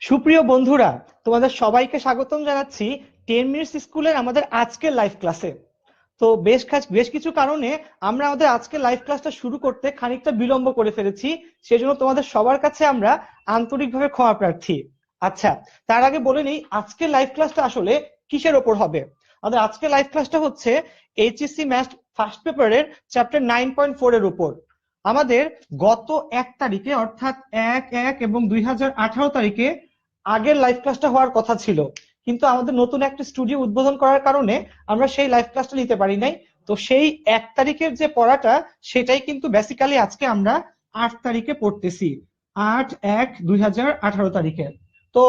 সুপ্রিয় বন্ধুরা, তোমাদের সবাইকে স্বাগতম জানাচ্ছি 10 মিনিটস স্কুলের আমাদের আজকের লাইভ ক্লাসে। তো বেশ কিছু কারণে আমরা আমাদের আজকের লাইভ ক্লাসটা শুরু করতে খানিকটা বিলম্ব করে ফেলেছি। সেজন্য তোমাদের সবার কাছে আমরা আন্তরিকভাবে ক্ষমা প্রার্থী। আচ্ছা, তার আগে বলে নিই আজকের লাইভ ক্লাসটা আসলে কিসের ওপর হবে। আমাদের আজকের লাইভ ক্লাসটা হচ্ছে এইচএসসি ম্যাথ ফার্স্ট পেপারের চ্যাপ্টার 9.4 এর উপর। আমাদের গত 1 তারিখে অর্থাৎ 1/1 এবং 2018 তারিখে আগের লাইভ ক্লাসটা হওয়ার কথা ছিল, কিন্তু আমাদের নতুন একটা স্টুডিও উদ্বোধন করার কারণে আমরা সেই লাইভ ক্লাসটা নিতে পারি নাই। তো সেই 1 তারিখের যে পড়াটা সেটাই কিন্তু বেসিক্যালি আজকে আমরা 8 তারিখে পড়তেছি, 8/1/2018 তারিখে। তো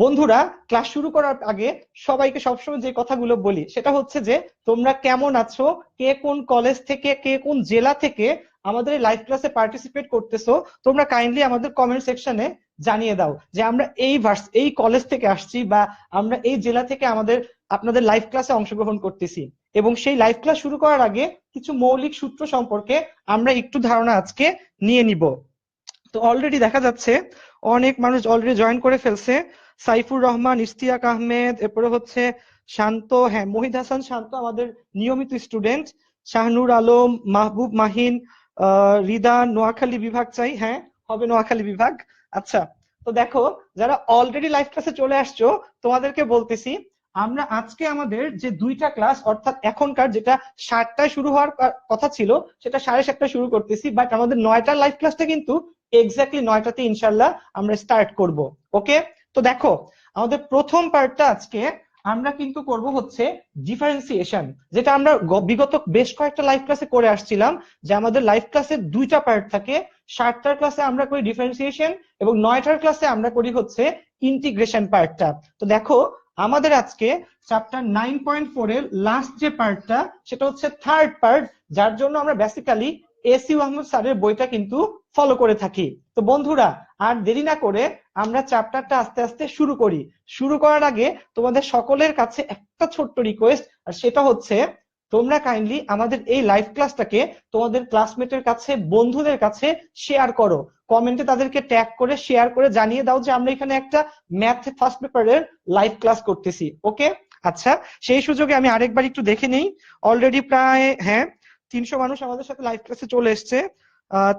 বন্ধুরা, ক্লাস শুরু করার আগে সবাইকে সবসময় যে কথাগুলো বলি সেটা হচ্ছে যে তোমরা কেমন আছো, কে কোন কলেজ থেকে, কে কোন জেলা থেকে আমাদের এই লাইভ ক্লাসে পার্টিসিপেট করতেছো, তোমরা কাইন্ডলি আমাদের কমেন্ট সেকশনে জানিয়ে দাও যে আমরা এই কলেজ থেকে আসছি বা আমরা এই জেলা থেকে আপনাদের লাইভ ক্লাসে অংশগ্রহণ করতেছি। এবং সেই লাইভ ক্লাস শুরু করার আগে কিছু মৌলিক সূত্র সম্পর্কে আমরা একটু ধারণা আজকে নিয়ে নিব। তো অলরেডি দেখা যাচ্ছে অনেক মানুষ অলরেডি জয়েন করে ফেলছে। সাইফুর রহমান, ইশতিয়াক আহমেদ, এরপরে হচ্ছে শান্ত, হ্যাঁ মহিদ হাসান শান্ত আমাদের নিয়মিত স্টুডেন্ট, শাহনুর আলম, মাহবুব মাহিন, রিদা। নোয়াখালী বিভাগ চাই, হ্যাঁ হবে নোয়াখালী বিভাগ। আচ্ছা, তো দেখো যারা অলরেডি লাইভ ক্লাসে চলে আসছো তোমাদেরকে বলতেছি আমরা আজকে আমাদের যে 2টা ক্লাস অর্থাৎ এখনকার যেটা 7টায় শুরু হওয়ার কথা ছিল সেটা 7:30টায় শুরু করতেছি, বাট আমাদের 9টার লাইভ ক্লাসটা কিন্তু এক্স্যাক্টলি 9টাতে ইনশাল্লাহ আমরা স্টার্ট করব। ওকে, তো দেখো আমাদের প্রথম পার্টটা আজকে আমরা কিন্তু করব হচ্ছে ডিফারেন্সিয়েশন, যেটা আমরা বিগত বেশ কয়েকটা লাইভ ক্লাসে করে আসছিলাম। যে আমাদের লাইভ ক্লাসের 2টা পার্ট থাকে, 7টার ক্লাসে আমরা করি ডিফারেন্সিয়েশন এবং 9টার ক্লাসে আমরা করি হচ্ছে ইন্টিগ্রেশন পার্টটা। তো দেখো আমাদের আজকে চ্যাপ্টার 9.4 এর লাস্ট যে পার্টটা সেটা হচ্ছে থার্ড পার্ট, যার জন্য আমরা বেসিক্যালি এসি আহমদ স্যারের বইটা কিন্তু ফলো করে থাকি। তো বন্ধুরা, আর দেরি না করে আমরা চ্যাপ্টারটা আস্তে আস্তে শুরু করি। শুরু করার আগে তোমাদের সকলের কাছে একটা ছোট্ট রিকোয়েস্ট, আর সেটা হচ্ছে তোমরা কাইন্ডলি আমাদের এই লাইভ ক্লাসটাকে তোমাদের ক্লাসমেটের কাছে, বন্ধুদের কাছে শেয়ার করো। কমেন্টে তাদেরকে ট্যাগ করে শেয়ার করে জানিয়ে দাও যে আমরা এখানে একটা ম্যাথ ফার্স্ট পেপারের লাইভ ক্লাস করতেছি। ওকে, আচ্ছা, সেই সুযোগে আমি আরেকবার একটু দেখে নেই। অলরেডি প্রায়, হ্যাঁ, 300 মানুষ আমাদের সাথে লাইভ ক্লাসে চলে এসছে।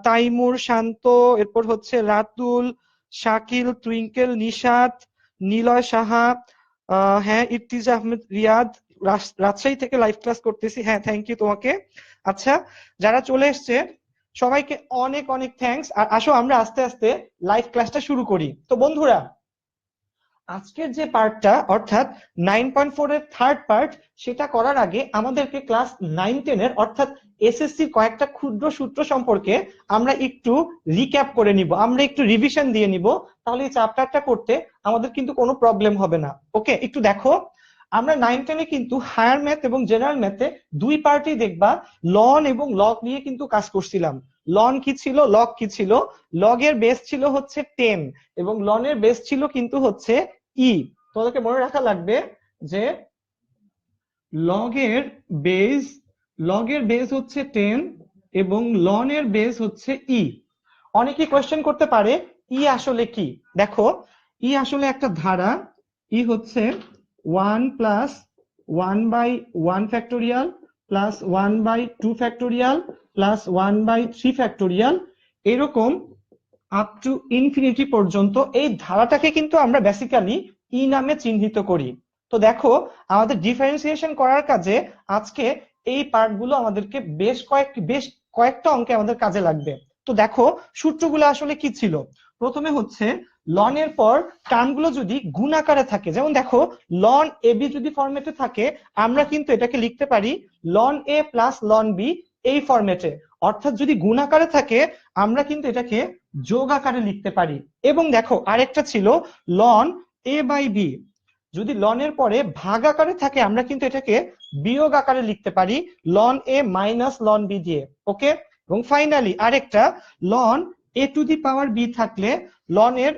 তাইমুর, শান্ত, এরপর হচ্ছে রাতুল, শাকিল, টুইঙ্কেল, নিশাত, নিলয় সাহা, হ্যাঁ ইর্তিজা আহমেদ, রিয়াদ, রাজশাহী থেকে লাইভ ক্লাস করতেছি, হ্যাঁ থ্যাংক ইউ তোমাকে। আচ্ছা, যারা চলে এসছে সবাইকে অনেক অনেক থ্যাঙ্কস। আর আসো আমরা আস্তে আস্তে লাইভ ক্লাসটা শুরু করি। তো বন্ধুরা, আজকের যে পার্টটা অর্থাৎ 9.4 এর থার্ড পার্ট, সেটা করার আগে আমাদেরকে ক্লাস 9-10 এর অর্থাৎ এসএসসির কয়েকটা ক্ষুদ্র সূত্র সম্পর্কে আমরা একটু রিক্যাপ করে নিব, আমরা একটু রিভিশন দিয়ে নিব। তাহলে এই চ্যাপ্টারটা করতে আমাদের কিন্তু কোনো প্রবলেম হবে না। ওকে, একটু দেখো আমরা 9-10-এ কিন্তু হায়ার ম্যাথ এবং জেনারেল ম্যাথে দুই পার্টি দেখবা লন এবং লগ নিয়ে কিন্তু কাজ করছিলাম। লন কি ছিল, লগ কি ছিল? লগের বেস ছিল হচ্ছে 10 এবং লনের বেস ছিল কিন্তু হচ্ছে ই। তোমাদেরকে মনে রাখা লাগবে যে লগের বেস লগের বেস হচ্ছে 10 এবং লনের বেস হচ্ছে ই। অনেকেই কোয়েশ্চেন করতে পারে ই আসলে কি। দেখো, ই আসলে একটা ধারা। ই হচ্ছে 1+1/1 factorial plus 1/2 factorial plus 1/3 factorial, এরকম আপ টু ইনফিনিটি পর্যন্ত এই ধারাটাকে কিন্তু আমরা বেসিক্যালি ই নামে চিহ্নিত করি। তো দেখো আমাদের ডিফারেন্সিয়েশন করার কাজে আজকে এই পার্টগুলো আমাদেরকে বেশ কয়েকটা অঙ্কে আমাদের কাজে লাগবে। তো দেখো সূত্রগুলো আসলে কি ছিল। প্রথমে হচ্ছে লনের পর টার্মগুলো যদি গুণ আকারে থাকে, যেমন দেখো লন এ বি যদি ফরম্যাটে থাকে আমরা কিন্তু এটাকে লিখতে পারি লন এ প্লাস লন বি এই ফরম্যাটে। অর্থাৎ যদি গুণ আকারে থাকে আমরা কিন্তু এটাকে যোগ আকারে লিখতে পারি। এবং দেখো আরেকটা ছিল লন এ বাই বি, যদি লনের পরে ভাগ আকারে থাকে আমরা কিন্তু এটাকে বিয়োগ আকারে লিখতে পারি ln A minus ln B দিয়ে। ওকে, এবং ফাইনালি আরেকটা ln A to the power B থাকলে লনের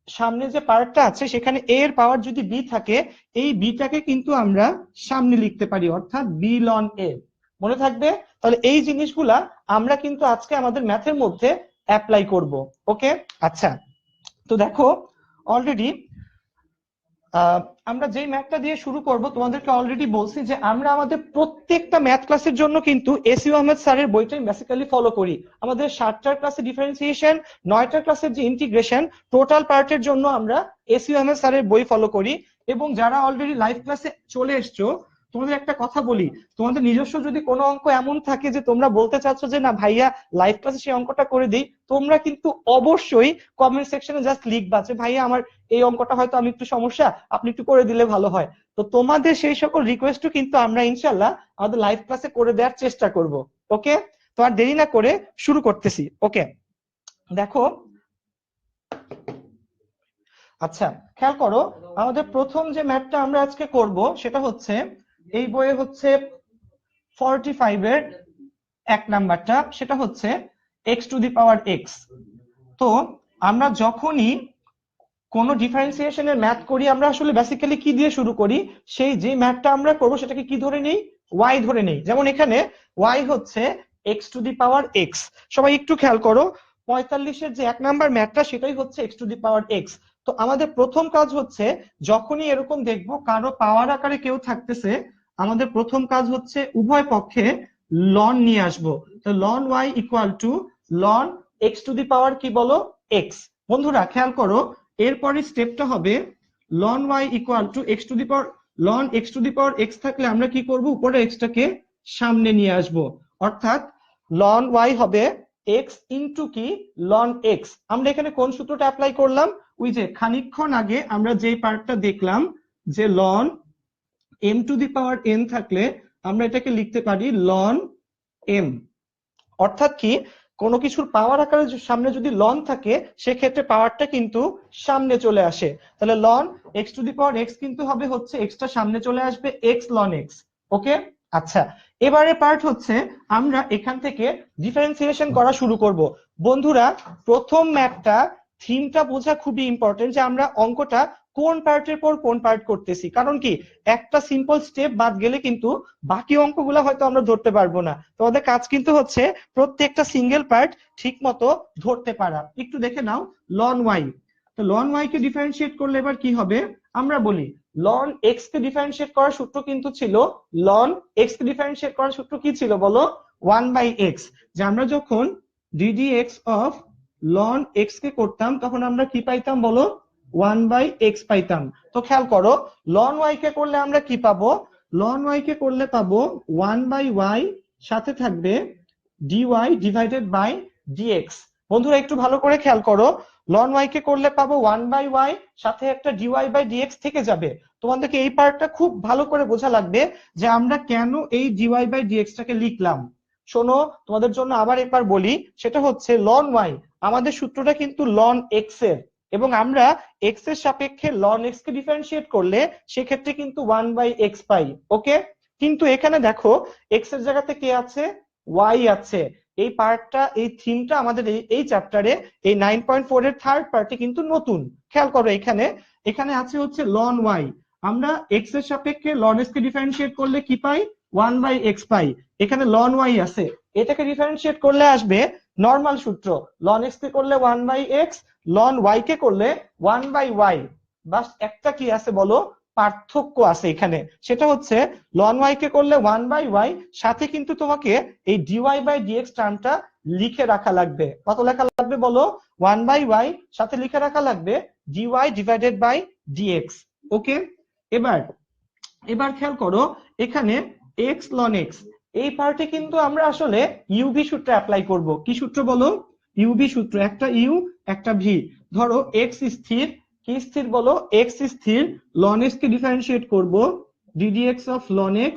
সামনে যে পাওয়ারটা আছে সেখানে এ এর পাওয়ার যদি বি থাকে এই বিটাকে কিন্তু আমরা সামনে লিখতে পারি অর্থাৎ বি লন এ। মনে থাকবে? তাহলে এই জিনিসগুলা আমরা কিন্তু আজকে আমাদের ম্যাথের মধ্যে অ্যাপ্লাই করব। ওকে, আচ্ছা, তো দেখো অলরেডি আমরা যেই ম্যাথটা দিয়ে শুরু করব তোমাদেরকে অলরেডি বলছি যে আমরা আমাদের প্রত্যেকটা ম্যাথ ক্লাসের জন্য কিন্তু এসইউ আহমেদ স্যারের বইটাই বেসিক্যালি ফলো করি। আমাদের 7টার ক্লাসে ডিফারেন্সিয়েশন, 9টার ক্লাসের যে ইন্টিগ্রেশন, টোটাল পার্টের জন্য আমরা এসইউ আহমেদ স্যারের বই ফলো করি। এবং যারা অলরেডি লাইভ ক্লাসে চলে এসছো, তোমাদের একটা কথা বলি, তোমাদের নিজস্ব যদি কোনো অঙ্ক এমন থাকে যে তোমরা বলতে চাচ্ছ যে না ভাইয়া লাইভ ক্লাসে সেই অঙ্কটা করে দিই, তোমরা কিন্তু অবশ্যই কমেন্ট সেকশনে জাস্ট লিখবা যে ভাইয়া আমার এই অঙ্কটা হয়তো আমি একটু সমস্যা, আপনি একটু করে দিলে ভালো হয়। তো তোমাদের সেই সকল রিকোয়েস্টও কিন্তু আমরা ইনশাল্লাহ আমাদের লাইভ ক্লাসে করে দেওয়ার চেষ্টা করব। ওকে, তো আর দেরি না করে শুরু করতেছি। ওকে, দেখো, আচ্ছা খেয়াল করো, আমাদের প্রথম যে ম্যাথটা আমরা আজকে করব সেটা হচ্ছে এই বইয়ে হচ্ছে 45 এর 1 নাম্বারটা, সেটা হচ্ছে x to the power x। তো আমরা যখনই কোনো ডিফারেন্সিয়েশনের ম্যাথ করি আমরা আসলে বেসিক্যালি কি দিয়ে শুরু করি, সেই যে ম্যাথটা আমরা করব সেটাকে কি ধরে নেই, y ধরে নেই। যেমন এখানে y হচ্ছে x to the power x। সবাই একটু খেয়াল করো, 45 এর যে 1 নাম্বার ম্যাথটা সেটাই হচ্ছে x to the power x। তো আমাদের প্রথম কাজ হচ্ছে যখনই এরকম দেখবো কারো পাওয়ার আকারে কেউ থাকতেছে, আমাদের প্রথম কাজ হচ্ছে উভয় পক্ষে লন নিয়ে আসবো। তো লন y ইকুয়াল টু লন x টু দি পাওয়ার কি বলো, x। বন্ধুরা খেয়াল করো, এরপরে স্টেপটা হবে লন y equal to x to the power লন x to the power x থাকলে আমরা কি করব, উপরে x টাকে সামনে নিয়ে আসব, অর্থাৎ লন y হবে x ইনটু কি লন x। আমরা এখানে কোন সূত্রটা অ্যাপ্লাই করলাম, ওই যে খানিকক্ষণ আগে আমরা যেই পার্টটা দেখলাম যে ln m to the power n থাকলে আমরা এটাকে লিখতে পারি লন m। অর্থাৎ কি, কোনো কিছুর পাওয়ার আকারে সামনে যদি লন থাকে সেক্ষেত্রে পাওয়ারটা কিন্তু সামনে চলে আসে। তাহলে loan x to the power X কিন্তু হবে হচ্ছে এক্সটা সামনে চলে আসবে, এক্স লন এক্স। ওকে, আচ্ছা এবারে পার্ট হচ্ছে আমরা এখান থেকে ডিফারেন্সিয়েশন করা শুরু করব। বন্ধুরা প্রথম ম্যাথটা থিমটা বোঝা খুবই ইম্পর্টেন্ট যে আমরা অঙ্কটা কোন পার্টের পর কোন পার্ট করতেছি। কারণ কি, একটা সিম্পল স্টেপ বাদ গেলে কিন্তু বাকি অঙ্কগুলো হয়তো আমরা ধরতে পারবো না। তোমাদের কাজ কিন্তু হচ্ছে প্রত্যেকটা সিঙ্গেল পার্ট ঠিক মতো ধরতে পারা। একটু দেখে নাও লন ওয়াই। তো লন ওয়াই কে ডিফারেন্সিয়েট করলে এবার কি হবে, আমরা বলি লন এক্স কে ডিফারেন্সিয়েট করার সূত্র কিন্তু ছিল, লন এক্স কে ডিফারেন্সিয়েট করার সূত্র কি ছিল বলো, 1/x। যে আমরা যখন ddx অফ লন এক্স কে করতাম তখন আমরা কি পাইতাম বলো, 1/x পাইতাম। তো খেয়াল করো, লন ওয়াই কে করলে আমরা কি পাবো, লন ওয়াই কে করলে পাবো 1/y, সাথে থাকবে dy ডিভাইডেড বাই dx। বন্ধুরা একটু ভালো করে খেয়াল করো, লন ওয়াই কে করলে পাবো 1/y, সাথে একটা dy বাই dx থেকে যাবে। তোমাদেরকে এই পার্টটা খুব ভালো করে বোঝা লাগবে যে আমরা কেন এই dy বাই dx টাকে লিখলাম। শোনো, তোমাদের জন্য আবার একবার বলি, সেটা হচ্ছে লন ওয়াই, আমাদের সূত্রটা কিন্তু লন এক্স এর, এবং আমরা এক্স এর সাপেক্ষে লন এক্স কে ডিফারেন্সিয়েট করলে সেক্ষেত্রে কিন্তু 1/x পাই। ওকে, কিন্তু এখানে দেখো এক্স এর জায়গাতে কে আছে, ওয়াই আছে। এই পার্টটা, এই থিমটা আমাদের এই চ্যাপ্টারে এই 9.4 এর থার্ড পার্টে কিন্তু নতুন। খেয়াল করো এখানে এখানে আছে হচ্ছে লন ওয়াই, আমরা এক্স এর সাপেক্ষে লন এক্স কে ডিফারেন্সিয়েট করলে কি পাই, 1/x পাই। এখানে লন ওয়াই আছে, এটাকে ডিফারেন্সিয়েট করলে আসবে নর্মাল সূত্র, লন এক্স কে করলে 1/x, লন ওয়াই কে করলে 1/y। বাস একটা কি আছে বলো, পার্থক্য আছে এখানে, সেটা হচ্ছে লন ওয়াই কে করলে 1/y, সাথে কিন্তু তোমাকে এই dy বাই dx টার্মটা লিখে রাখা লাগবে। কত লেখা লাগবে বলো, 1/y, সাথে লিখে রাখা লাগবে dy ডিভাইডেড বাই dx। ওকে, এবার এবার খেয়াল করো এখানে x ln x, এই পার্টে কিন্তু আমরা আসলে ইউভি সূত্র অ্যাপ্লাই করব। কি সূত্র বলো, ইউভি সূত্র, একটা ইউ একটা ভি। ধরো x স্থির, কি স্থির বলো, x স্থির, ln x কে ডিফারেন্সিয়েট করব ddx of ln x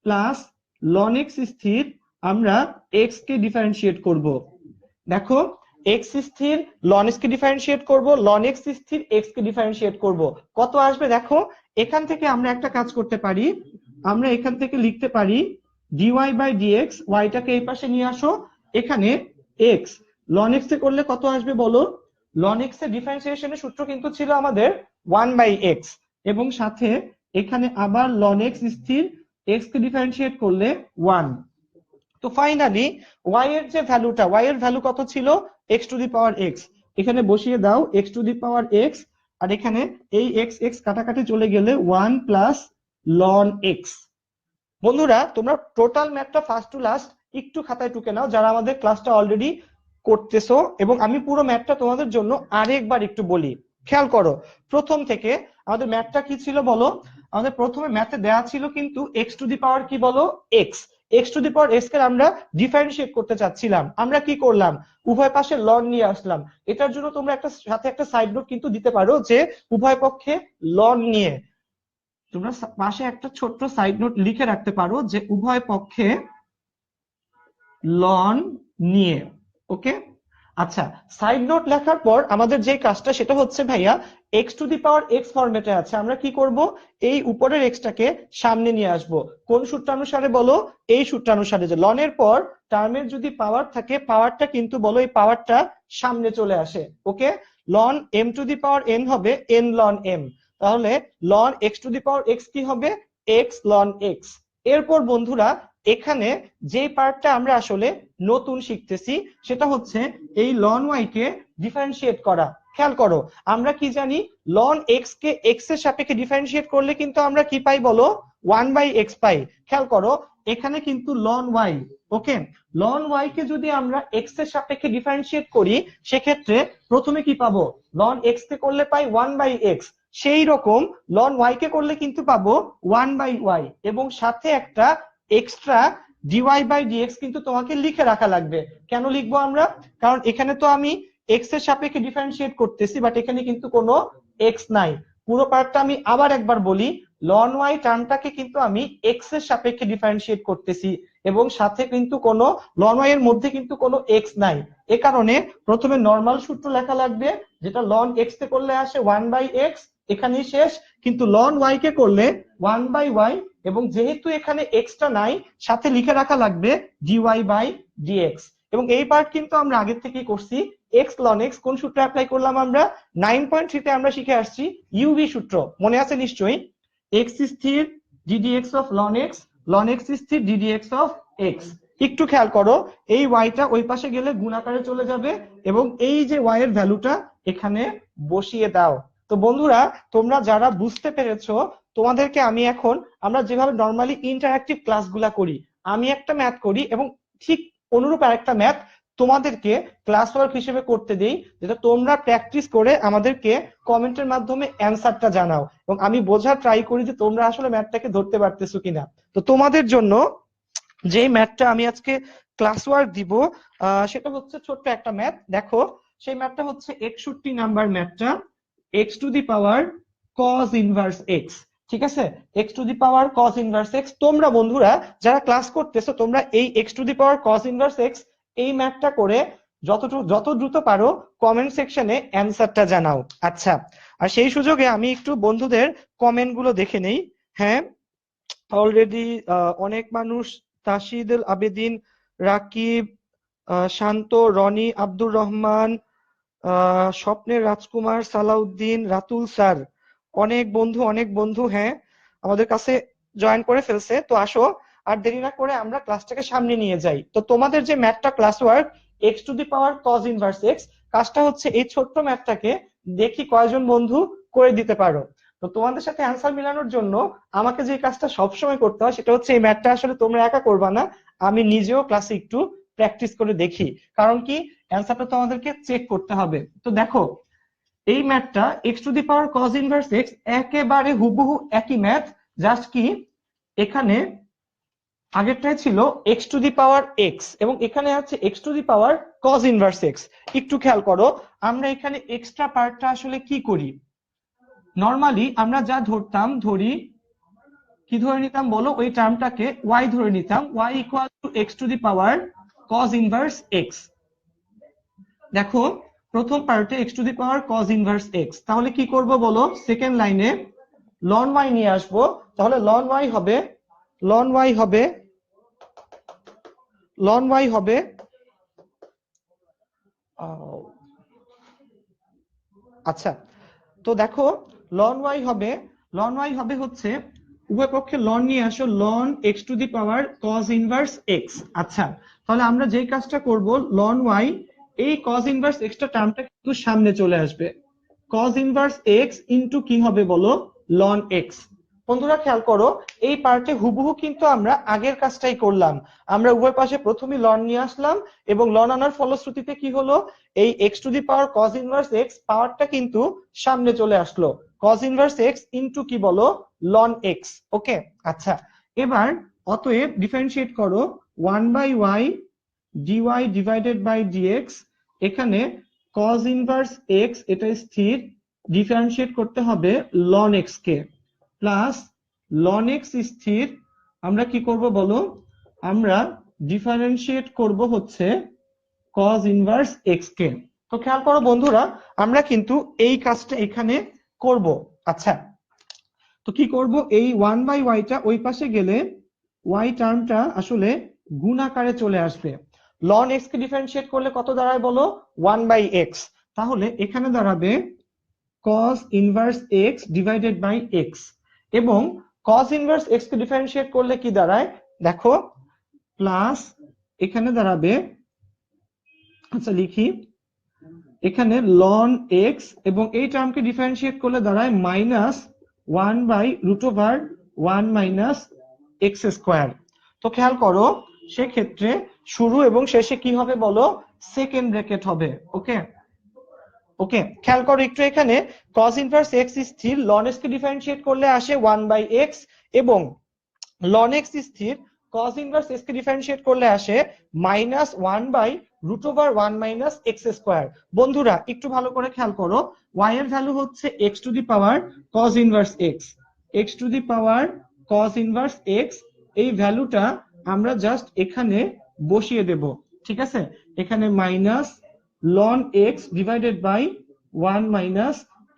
plus ln x স্থির, আমরা x কে ডিফারেন্সিয়েট করব। দেখো x স্থির ln x কে ডিফারেন্সিয়েট করব, ln x স্থির x কে ডিফারেন্সিয়েট করব, কত আসবে দেখো। এখান থেকে আমরা একটা কাজ করতে পারি, আমরা এখান থেকে লিখতে পারি dy বাই dx, y টাকে এই পাশে নিয়ে আসো, এখানে x ln x এ করলে কত আসবে বলো, ln x এর ডিফারেন্সিয়েশনের সূত্র কিন্তু ছিল আমাদের 1/x, এবং সাথে এখানে আবার ln x স্থির, x কে ডিফারেন্সিয়েট করলে 1। তো ফাইনালি y এর যে ভ্যালুটা, y এর ভ্যালু কত ছিল, x to the power x, এখানে বসিয়ে দাও x to the power x, আর এখানে এই এক্স এক্স কাটাকাটি চলে গেলে 1 প্লাস লন এক্স। বন্ধুরা তোমরা টোটাল ম্যাথটা ফার্স্ট টু লাস্ট একটু খাতায় টুকে নাও যারা আমাদের ক্লাসটা অলরেডি করতেছো, এবং আমি পুরো ম্যাথটা তোমাদের জন্য আরেকবার একটু বলি, খেয়াল করো। প্রথম থেকে আমাদের ম্যাথটা কি ছিল বলো? আমাদের প্রথমে ম্যাথে দেয়া ছিল কিন্তু এক্স টু দি পাওয়ার কি বলো, x. X to the power x কে আমরা ডিফারেন্সিয়েট করতে চাচ্ছিলাম। আমরা কি করলাম, উভয় পাশে লন নিয়ে আসলাম। এটার জন্য তোমরা একটা সাথে একটা সাইড নোট কিন্তু দিতে পারো যে উভয় পক্ষে লন নিয়ে, তোমরা পাশে একটা ছোট্ট সাইড নোট লিখে রাখতে পারো যে উভয় পক্ষে লন নিয়ে। ওকে, আচ্ছা, সাইড নোট লেখার পর আমাদের যে কাজটা সেটা হচ্ছে ভাইয়া x to the power x ফরম্যাটে আছে, আমরা কি করব, এই উপরের এক্সটাকে সামনে নিয়ে আসব। কোন সূত্রানুসারে বলো? এই সূত্রানুসারে, যে লনের পর টার্মের যদি পাওয়ার থাকে পাওয়ারটা কিন্তু বলো এই পাওয়ারটা সামনে চলে আসে। ওকে, লন m to the power n হবে এন লন এম, তাহলে loan x to the power x কি হবে, এক্স লন এক্স। এরপর বন্ধুরা এখানে যে পার্টটা আমরা আসলে নতুন শিখতেছি সেটা হচ্ছে এই লন ওয়াই কে ডিফারেন্সিয়েট করা। খেয়াল করো, আমরা কি জানি, লন এক্স কে এক্স এর সাপেক্ষে ডিফারেন্সিয়েট করলে কিন্তু আমরা কি পাই বলো, 1/x পাই। খেয়াল করো এখানে কিন্তু লন ওয়াই, ওকে, লন ওয়াই কে যদি আমরা এক্স এর সাপেক্ষে ডিফারেন্সিয়েট করি সেক্ষেত্রে প্রথমে কি পাবো, লন এক্স কে করলে পাই 1/x, সেই রকম লন ওয়াই কে করলে কিন্তু পাবো 1/y, এবং সাথে একটা এক্সট্রা dy/dx কিন্তু তোমাকে লিখে রাখা লাগবে। কেন লিখবো আমরা, কারণ এখানে তো আমি এক্স এর সাপেক্ষে ডিফারেন্সিয়েট করতেছি, বাট এখানে কিন্তু কোনো এক্স নাই। পুরো পার্টটা আমি আবার একবার বলি, লন ওয়াই টার্মটাকে কিন্তু আমি এক্স এর সাপেক্ষে ডিফারেন্সিয়েট করতেছি এবং সাথে কিন্তু কোনো লন ওয়াই এর মধ্যে কিন্তু কোনো এক্স নাই। এ কারণে প্রথমে নরমাল সূত্র লেখা লাগবে, যেটা লন এক্স কে করলে আসে 1/x, এখানেই শেষ। কিন্তু লন ওয়াই কে করলে 1/y, এবং যেহেতু এখানে এক্সটা নাই সাথে লিখে রাখা লাগবে dy/dx। এবং এই পার্ট কিন্তু আমরা আগে থেকেই করছি। এক্স লন এক্স কোন সূত্র অ্যাপ্লাই করলাম আমরা, 9.3 তে আমরা শিখে আসছি ইউভি সূত্র, মনে আছে নিশ্চয়ই। এক্স স্থির ddx of ln X, ln X স্থির ddx অফ এক্স। একটু খেয়াল করো, এই ওয়াইটা ওই পাশে গেলে গুণ আকারে চলে যাবে এবং এই যে ওয়াই এর ভ্যালুটা এখানে বসিয়ে দাও। তো বন্ধুরা তোমরা যারা বুঝতে পেরেছো, তোমাদেরকে আমি এখন, আমরা যেভাবে নর্মালি ইন্টারঅ্যাক্টিভ ক্লাসগুলা করি, আমি একটা ম্যাথ করি এবং ঠিক অনুরূপ আরেকটা ম্যাথ তোমাদেরকে ক্লাস ওয়ার্ক হিসেবে করতে দেই, যেটা তোমরা প্র্যাকটিস করে আমাদেরকে কমেন্টের মাধ্যমে অ্যান্সারটা জানাও, এবং আমি বোঝার ট্রাই করি যে তোমরা আসলে ম্যাথটাকে ধরতে পারতেছো কিনা। তো তোমাদের জন্য যে ম্যাথটা আমি আজকে ক্লাস ওয়ার্ক দিব সেটা হচ্ছে ছোট্ট একটা ম্যাথ। দেখো সেই ম্যাথটা হচ্ছে 61 নাম্বার ম্যাথটা, x to the power cos inverse x। ঠিক আছে, x to the power cos inverse x। তোমরা বন্ধুরা যারা ক্লাস করতেছো তোমরা এই x to the power cos inverse x এই ম্যাথটা করে যত দ্রুত পারো কমেন্ট সেকশনে অ্যানসারটা জানাও। আচ্ছা, আর সেই সুযোগে আমি একটু বন্ধুদের কমেন্ট গুলো দেখে নেই। হ্যাঁ, অলরেডি অনেক মানুষ, তাশিদুল আবেদিন, রাকিব, শান্ত, রনি, আব্দুর রহমান, স্বপ্নের রাজকুমার, সালাউদ্দিন, রাতুল স্যার, অনেক বন্ধু হ্যাঁ আমাদের কাছে জয়েন করে ফেলছে। তো আসো আর দেরি না করে আমরা ক্লাসটাকে সামনে নিয়ে যাই। তো তোমাদের যে ম্যাথটা class work x to the power cos inverse x, কাজটা হচ্ছে এই ছোট্ট ম্যাথটাকে দেখি কয়জন বন্ধু করে দিতে পারো। তো তোমাদের সাথে অ্যান্সার মিলানোর জন্য আমাকে যে কাজটা সবসময় করতে হয় সেটা হচ্ছে এই ম্যাথটা আসলে তোমরা একা করবা না, আমি নিজেও ক্লাসে একটু প্র্যাকটিস করে দেখি, কারণ কি অ্যান্সারটা তো আমাদেরকে চেক করতে হবে। তো দেখো এই ম্যাথটা x to the power cos inverse x একেবারে হুবহু একই ম্যাথ, জাস্ট কি এখানে আগেরটাই ছিল x to the power x এবং এখানে আছে x to the power cos inverse x. একটু খেয়াল করো, আমরা এখানে এক্সট্রা পার্টটা আসলে কি করি, নরমালি আমরা যা ধরতাম, কি ধরে নিতাম বলো, ওই টার্মটাকে ওয়াই ধরে নিতাম, Y equal to x to the power cos inverse X. দেখো প্রথম পার্টে X to the power cos inverse X, তাহলে কি করব বলো, সেকেন্ড লাইনে লন ওয়াই নিয়ে আসবো, তাহলে লন ওয়াই হবে আচ্ছা, তো দেখো লন ওয়াই হবে হচ্ছে উভয় পক্ষে লন নিয়ে আসো, ln x to the power cos inverse X. আচ্ছা, তাহলে আমরা যেই কাজটা করব, লন ওয়াই এই কজ ইনভার্স এক্সটা টার্মটা কিন্তু সামনে চলে আসবে, cos ইনভার্স x ইনটু কি হবে বলো, ln x। বন্ধুরা খেয়াল করো, এই পার্টে হুবহু কিন্তু আমরা আগের কাজটাই করলাম। আমরা উভয় পাশে প্রথমে লন নিয়ে আসলাম এবং লন আনার ফলশ্রুতিতে কি হলো, এই x to the power cos inverse x পাওয়ারটা কিন্তু সামনে চলে আসলো, cos ইনভার্স x ইনটু কি বলো, ln x। ওকে, আচ্ছা এবার অতএব ডিফারেন্সিয়েট করো 1/y dy divided by dx। এখানে cos ইনভার্স x এটা স্থির, ডিফারেন্সিয়েট করতে হবে ln x কে, প্লাস ln x স্থির, আমরা কি করব বলো, আমরা ডিফারেন্সিয়েট করব হচ্ছে cos ইনভার্স x কে। তো খেয়াল করো বন্ধুরা, আমরা কিন্তু এই কাজটা এখানে করব। আচ্ছা, তো কি করব, এই 1/y টা ওই পাশে গেলে y টার্মটা আসলে গুণ আকারে চলে আসবে। ln x কে ডিফারেন্সিয়েট করলে কত দাঁড়ায় বলো, 1/x। তাহলে এখানে দাঁড়াবে cos inverse x divided by x, এবং cos ইনভার্স x কে ডিফারেন্সিয়েট করলে কি দাঁড়ায় দেখো, প্লাস এখানে দাঁড়াবে, আচ্ছা লিখি, এখানে ln x এবং এই টার্মকে ডিফারেন্সিয়েট করলে দাঁড়ায় মাইনাস 1/√1 মাইনাস x স্কয়ার। তো খেয়াল করো, সেক্ষেত্রে শুরু এবং শেষে কি হবে বলো, সেকেন্ড ব্র্যাকেট হবে। ওকে ওকে, খেয়াল করো একটু, এখানে cos ইনভার্স x স্থির, ln x কে ডিফারেন্সিয়েট করলে আসে 1/x, এবং ln x স্থির, cos ইনভার্স x কে ডিফারেন্সিয়েট করলে আসে মাইনাস 1/√1 মাইনাস x স্কয়ার। বন্ধুরা একটু ভালো করে খেয়াল করো, y এর ভ্যালু হচ্ছে x to the power cos inverse x to the power cos inverse x, এই ভ্যালুটা আমরা জাস্ট এখানে বসিয়ে দেব, ঠিক আছে, এখানে minus ln x divided by 1 minus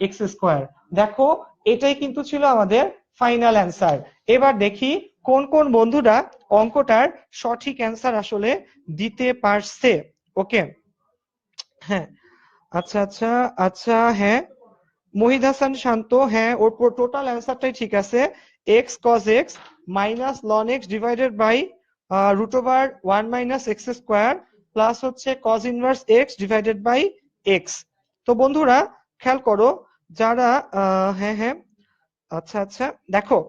x square. দেখো এটাই কিন্তু ছিল আমাদের ফাইনাল অ্যান্সার। এবার দেখি কোন কোন বন্ধুরা অঙ্কটার সঠিক অ্যান্সার আসলে দিতে পারছে। ওকে, হ্যাঁ, আচ্ছা আচ্ছা আচ্ছা, হ্যাঁ মহিদ হাসান শান্ত, হ্যাঁ ওর টোটাল অ্যান্সারটাই ঠিক আছে, x cos x minus ln x divided by √1 minus x square plus হচ্ছে cos inverse x divided by x। তো বন্ধুরা খেয়াল করো, যারা হ্যাঁ হ্যাঁ আচ্ছা আচ্ছা, দেখো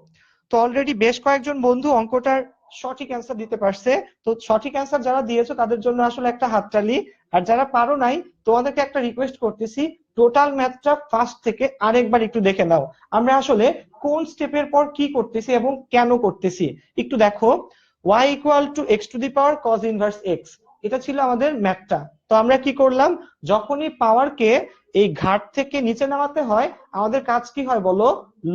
তো অলরেডি বেশ কয়েকজন বন্ধু অঙ্কটার সঠিক অ্যান্সার দিতে পারছে। তো সঠিক অ্যান্সার যারা দিয়েছো তাদের জন্য আসলে একটা হাততালি, আর যারা পারো নাই তোমাদেরকে একটা রিকোয়েস্ট করতেছি, টোটাল ম্যাথটা ফার্স্ট থেকে আরেকবার একটু দেখে নাও, আমরা আসলে কোন স্টেপের পর কি করতেছি এবং কেন করতেছি। একটু দেখো, y equal to x to the power cos inverse x, এটা ছিল আমাদের ম্যাথটা। তো আমরা কি করলাম, যখনই পাওয়ারকে এই ঘাট থেকে নিচে নামাতে হয় আমাদের কাজ কি হয় বলো,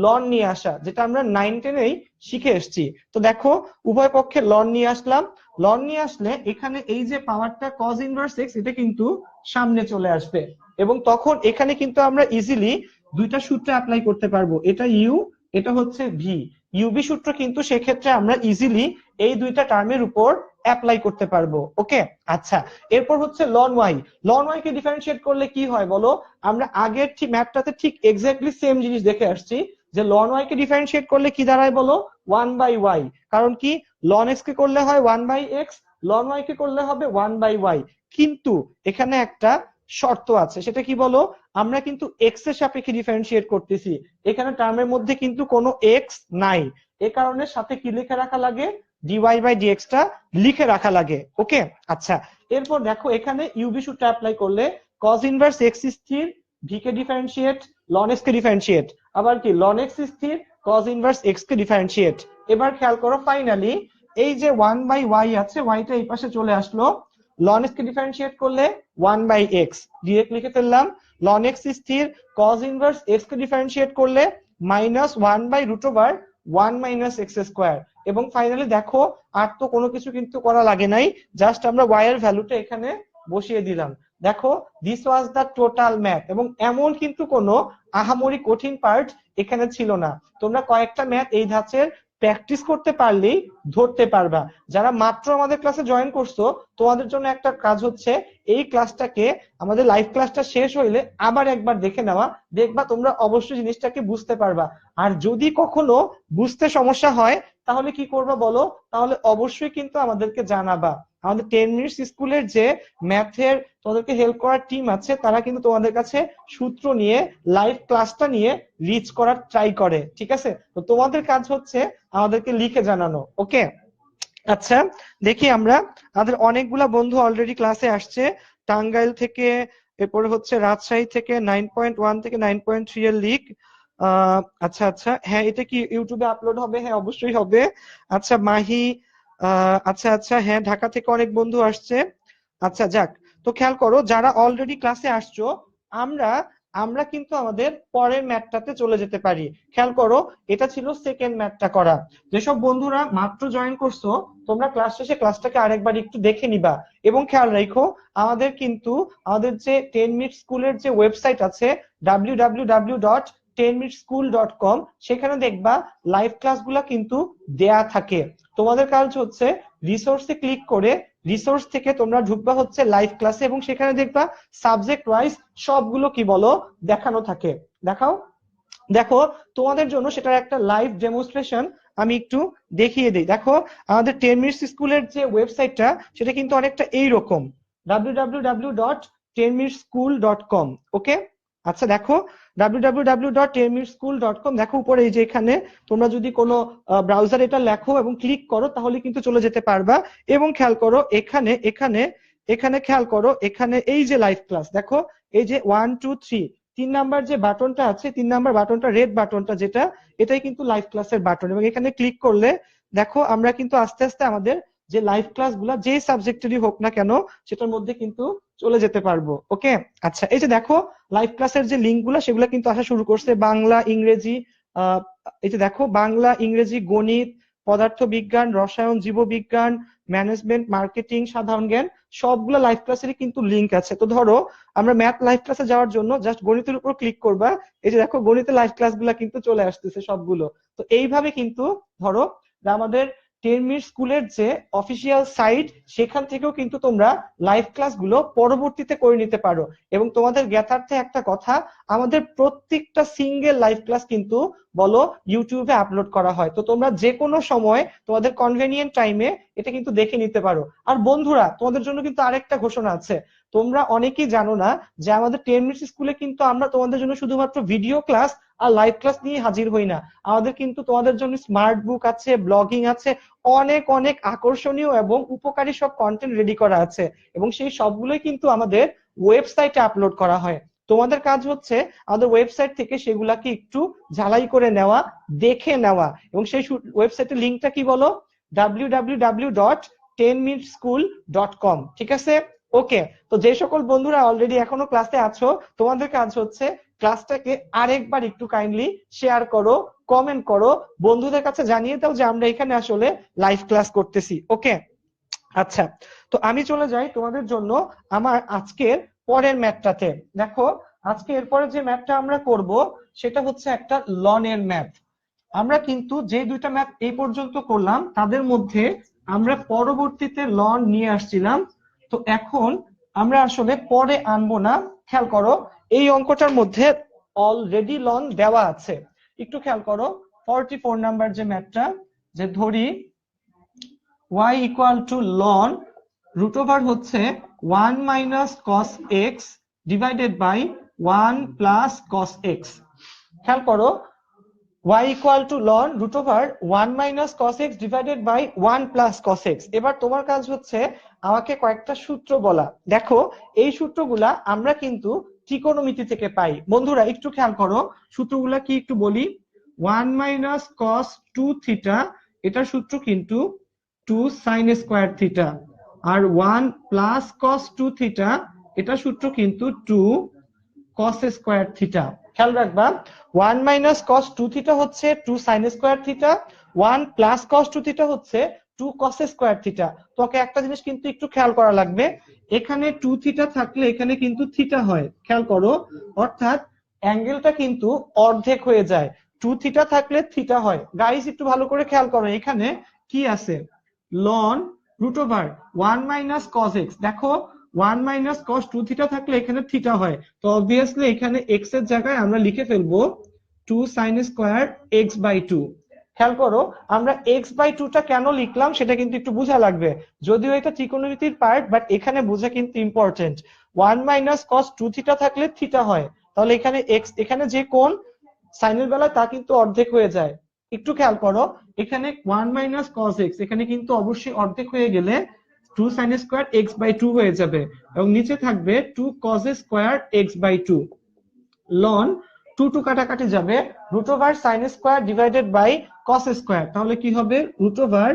লন নিয়ে আসা, যেটা আমরা 9-10 শিখে এসেছি। তো দেখো উভয় পক্ষে লন নিয়ে আসলাম, লন নিয়ে আসলে এখানে এই যে পাওয়ারটা cos ইনভার্স x এটা কিন্তু সামনে চলে আসবে, এবং তখন এখানে কিন্তু আমরা ইজিলি দুইটা সূত্র অ্যাপ্লাই করতে পারবো, এটা ইউ, এটা হচ্ছে ভি, ইউবি সূত্র কিন্তু সেক্ষেত্রে আমরা ইজিলি এই দুইটা টার্মের উপর অ্যাপ্লাই করতে পারবো। ওকে, আচ্ছা এরপর হচ্ছে ln y, ln y কে ডিফারেন্সিয়েট করলে কি হয় বলো, আমরা আগের ঠিক ম্যাথটাতে ঠিক এক্স্যাক্টলি সেম জিনিস দেখে আসছি, যে ln y কে ডিফারেন্সিয়েট করলে কি দাঁড়ায় বলো, 1/y, কারণ কি ln x কে করলে হয় 1/x, ln y কে করলে হবে 1/y, কিন্তু এখানে একটা শর্ত আছে, সেটা কি বলো, আমরা কিন্তু x এর সাপেক্ষে ডিফারেন্সিয়েট করতেছি, এখানে টার্মের মধ্যে কিন্তু কোনো x নাই, এ কারণে সাথে কি লিখে রাখা লাগে, dy বাই dx টা লিখে রাখা লাগে। ওকে, আচ্ছা এরপর দেখো এখানে ইউবি সূত্র অ্যাপ্লাই করলে cos ইনভার্স x স্থির, v কে ডিফারেন্সিয়েট, ln x কে ডিফারেন্সিয়েট, আবার কি ln x স্থির, cos ইনভার্স x কে ডিফারেন্সিয়েট। এবার খেয়াল করো, ফাইনালি এই যে 1/y আছে, y টা এই পাশে চলে আসলো, ln x কে ডিফারেন্সিয়েট করলে 1/x ডিরেক্ট লিখে ফেললাম, ln x স্থির, cos ইনভার্স x কে ডিফারেন্সিয়েট করলে মাইনাস 1/√1 মাইনাস x স্কয়ার, এবং ফাইনালি দেখো আর তো কোনো কিছু কিন্তু করা লাগে নাই, জাস্ট আমরা y এর ভ্যালুটা এখানে বসিয়ে দিলাম। দেখো this was the total math, এবং এমন কিন্তু কোনো আহামরি কঠিন পার্ট এখানে ছিল না। তোমরা কয়েকটা ম্যাথ এই ধাঁচের প্র্যাকটিস করতে পারলেই ধরতে পারবা। যারা মাত্র আমাদের ক্লাসে জয়েন করছো তোমাদের জন্য একটা কাজ হচ্ছে, এই ক্লাসটাকে আমাদের লাইভ ক্লাসটা শেষ হইলে আবার একবার দেখে নেওয়া, দেখবা তোমরা অবশ্যই জিনিসটাকে বুঝতে পারবা। আর যদি কখনো বুঝতে সমস্যা হয় তাহলে কি করবা বলো, তাহলে অবশ্যই কিন্তু আমাদেরকে জানাবা। আমাদের 10 মিনিটস স্কুলের যে ম্যাথের তোমাদেরকে হেল্প করার টিম আছে, তারা কিন্তু তোমাদের কাছে সূত্র নিয়ে লাইভ ক্লাসটা নিয়ে রিচ করার ট্রাই করে। ঠিক আছে, তো তোমাদের কাজ হচ্ছে আমাদেরকে লিখে জানানো। ওকে, আচ্ছা দেখি আমরা, আমাদের অনেকগুলা বন্ধু অলরেডি ক্লাসে আসছে। টাঙ্গাইল থেকে, এরপরে হচ্ছে রাজশাহী থেকে, 9.1 থেকে 9.3 এর লিগ। আচ্ছা আচ্ছা, হ্যাঁ এটা কি ইউটিউবে আপলোড হবে? হ্যাঁ অবশ্যই হবে। আচ্ছা মাহি, আচ্ছা আচ্ছা, হ্যাঁ ঢাকা থেকে অনেক বন্ধু আসছে। আচ্ছা যাক, তো খেয়াল করো যারা অলরেডি ক্লাসে আসছো, আমরা আমরা কিন্তু আমাদের পরের ম্যাথটাতে চলে যেতে পারি। খেয়াল করো, এটা ছিল সেকেন্ড ম্যাথটা করা। যেসব বন্ধুরা মাত্র জয়েন করছো, তোমরা ক্লাস শেষে ক্লাসটাকে আরেকবার একটু দেখে নিবা। এবং খেয়াল রাখো, আমাদের কিন্তু আমাদের যে 10 মিনিট স্কুলের যে ওয়েবসাইট আছে www.10minuteschool.com, সেখানে দেখবা লাইভ ক্লাসগুলো কিন্তু দেয়া থাকে। তোমাদের কাজ হচ্ছে রিসোর্সে ক্লিক করে রিসোর্স থেকে তোমরা ঢুকবা হচ্ছে লাইভ ক্লাসে, এবং সেখানে দেখবা সাবজেক্ট ওয়াইজ সবগুলো কি বলো দেখানো থাকে। দেখাও, দেখো তোমাদের জন্য সেটার একটা লাইভ ডেমনস্ট্রেশন আমি একটু দেখিয়ে দিই। দেখো আমাদের 10 মিনিটস স্কুলের যে ওয়েবসাইটটা, সেটা কিন্তু অনেকটা এইরকম, www.10minuteschool.com। ওকে, আচ্ছা দেখো www.10minuteschool.com, দেখো উপরে এই যে এখানে তোমরা যদি কোনো ব্রাউজার এটা লেখো এবং ক্লিক করো, তাহলে কিন্তু চলে যেতে পারবা। এবং খেয়াল করো এখানে এখানে এখানে খেয়াল করো, এখানে এই যে লাইভ ক্লাস, দেখো এই যে 1 2 3 3 নাম্বার যে বাটনটা আছে, 3 নাম্বার বাটনটা, রেড বাটনটা যেটা, এটাই কিন্তু লাইভ ক্লাসের বাটন। এবং এখানে ক্লিক করলে দেখো আমরা কিন্তু আস্তে আস্তে আমাদের যে লাইভ ক্লাসগুলো যে সাবজেক্টেরই হোক না কেন, সেটার মধ্যে কিন্তু চলে যেতে পারবো। ওকে, আচ্ছা এই যে দেখো লাইভ ক্লাসের যে লিঙ্কগুলো, সেগুলো কিন্তু আসা শুরু করছে। বাংলা, ইংরেজি, এই যে দেখো বাংলা, ইংরেজি, গণিত, পদার্থবিজ্ঞান, রসায়ন, জীববিজ্ঞান, ম্যানেজমেন্ট, মার্কেটিং, সাধারণ জ্ঞান, সবগুলো লাইভ ক্লাসেরই কিন্তু লিঙ্ক আছে। তো ধরো আমরা ম্যাথ লাইভ ক্লাসে যাওয়ার জন্য জাস্ট গণিতের উপর ক্লিক করবা, এই যে দেখো গণিতের লাইভ ক্লাসগুলো কিন্তু চলে আসতেছে সবগুলো। তো এইভাবে কিন্তু ধরো আমাদের 10 মিনিট স্কুলের যে অফিসিয়াল সাইট, সেখান থেকেও কিন্তু তোমরা লাইভ ক্লাসগুলো পরবর্তীতে করে নিতে পারো। এবং তোমাদের জ্ঞাতার্থে একটা কথা, আমাদের প্রত্যেকটা সিঙ্গেল লাইভ ক্লাস কিন্তু বলো ইউটিউবে আপলোড করা হয়। তো তোমরা যে কোনো সময় তোমাদের কনভেনিয়েন্ট টাইমে এটা কিন্তু দেখে নিতে পারো। আর বন্ধুরা তোমাদের জন্য কিন্তু আরেকটা ঘোষণা আছে, তোমরা অনেকেই জানো না যে আমাদের 10 মিনিট স্কুলে কিন্তু আমরা তোমাদের জন্য শুধুমাত্র ভিডিও ক্লাস আর লাইভ ক্লাস নিয়ে হাজির হই না। আমাদের কিন্তু তোমাদের জন্য স্মার্ট বুক আছে, ব্লগিং আছে, অনেক অনেক আকর্ষণীয় এবং উপকারী সব কন্টেন্ট রেডি করা আছে। এবং সেই সবগুলোই কিন্তু আমাদের ওয়েবসাইটে আপলোড করা হয়। তোমাদের কাজ হচ্ছে আমাদের ওয়েবসাইট থেকে সেগুলাকে একটু ঝালাই করে নেওয়া, দেখে নেওয়া। এবং সেই ওয়েবসাইটের লিঙ্কটা কি বলো, www.10minuteschool.com। ঠিক আছে, ওকে। তো যে সকল বন্ধুরা অলরেডি এখনো ক্লাসে আছো, তোমাদের কাজ হচ্ছে ক্লাসটাকে আরেকবার একটু কাইন্ডলি শেয়ার করো, কমেন্ট করো, বন্ধুদের কাছে জানিয়ে দাও যে আমরা এখানে আসলে লাইভ ক্লাস করতেছি। ওকে, আচ্ছা তো আমি চলে যাই তোমাদের জন্য আমার আজকের পরের ম্যাথটাতে। দেখো আজকে এরপরে যে ম্যাথটা আমরা করব, সেটা হচ্ছে একটা লনের ম্যাথ। আমরা কিন্তু যে দুইটা ম্যাথ এই পর্যন্ত করলাম, তাদের মধ্যে আমরা পরবর্তীতে লন নিয়ে আসছিলাম। তো এখন আমরা আসলে পরে আনবো না। খেয়াল করো এই অঙ্কটার মধ্যে অলরেডি লন দেওয়া আছে। একটু খেয়াল করো 44 নাম্বার যে ম্যাথটা, যে ধরি y equal to ln root over হচ্ছে 1 minus cos X divided by 1 plus cos X. খেয়াল করো y equal to ln root over 1 minus cos X divided by 1 plus cos X. এবার তোমার কাজ হচ্ছে আমাকে কয়েকটা সূত্র বলা। দেখো এই সূত্রগুলা আমরা কিন্তু ত্রিকোণমিতি থেকে পাই। বন্ধুরা একটু খেয়াল করো সূত্রগুলা কি একটু বলি। 1 মাইনাস কস 2 থিটা, এটার সূত্র কিন্তু 2 সাইন স্কোয়ার থিটা। আর 1 প্লাস কস 2 থিটা, এটা সূত্র কিন্তু 2 কস স্কোয়ার থিটা। খেয়াল রাখবা 1 মাইনাস কস 2 থিটা হচ্ছে 2 সাইন স্কোয়ার থিটা, 1 প্লাস কস 2 থিটা হচ্ছে 2 কস স্কোয়ার থিটা। তোকে একটা জিনিস কিন্তু একটু খেয়াল করা লাগবে, এখানে 2 থিটা থাকলে এখানে কিন্তু থিটা হয়। খেয়াল করো, অর্থাৎ অ্যাঙ্গেলটা কিন্তু অর্ধেক হয়ে যায়। 2 থিটা থাকলে থিটা হয়। গাইস একটু ভালো করে খেয়াল করো, এখানে কি আছে, ln root over 1 minus cos X. দেখো 1 মাইনাস কস 2 থিটা থাকলে এখানে থিটা হয়। তো অবভিয়াসলি এখানে এক্স এর জায়গায় আমরা লিখে ফেলবো 2 সাইন স্কোয়ার এক্স বাই 2। খেয়াল করো আমরা x/2 টা কেন লিখলাম সেটা কিন্তু একটু বোঝা লাগবে, যদিও এটা ত্রিকোণমিতির পার্ট বাট এখানে বোঝা কিন্তু ইম্পর্টেন্ট। 1 - cos 2θ থাকলে থিটা হয়, তাহলে এখানে এখানে যে কোণ সাইনের বেলায় তা কিন্তু অর্ধেক হয়ে যায়। একটু খেয়াল করো এখানে 1 - cos x এখানে কিন্তু অবশ্যই অর্ধেক হয়ে গেলে 2 sin স্কয়ার x/2 হয়ে যাবে, এবং নিচে থাকবে 2 cos স্কয়ার x/2 লন 2 2 কাটাকাটি যাবে, root over sine square divided by cos square, তাহলে কি হবে root over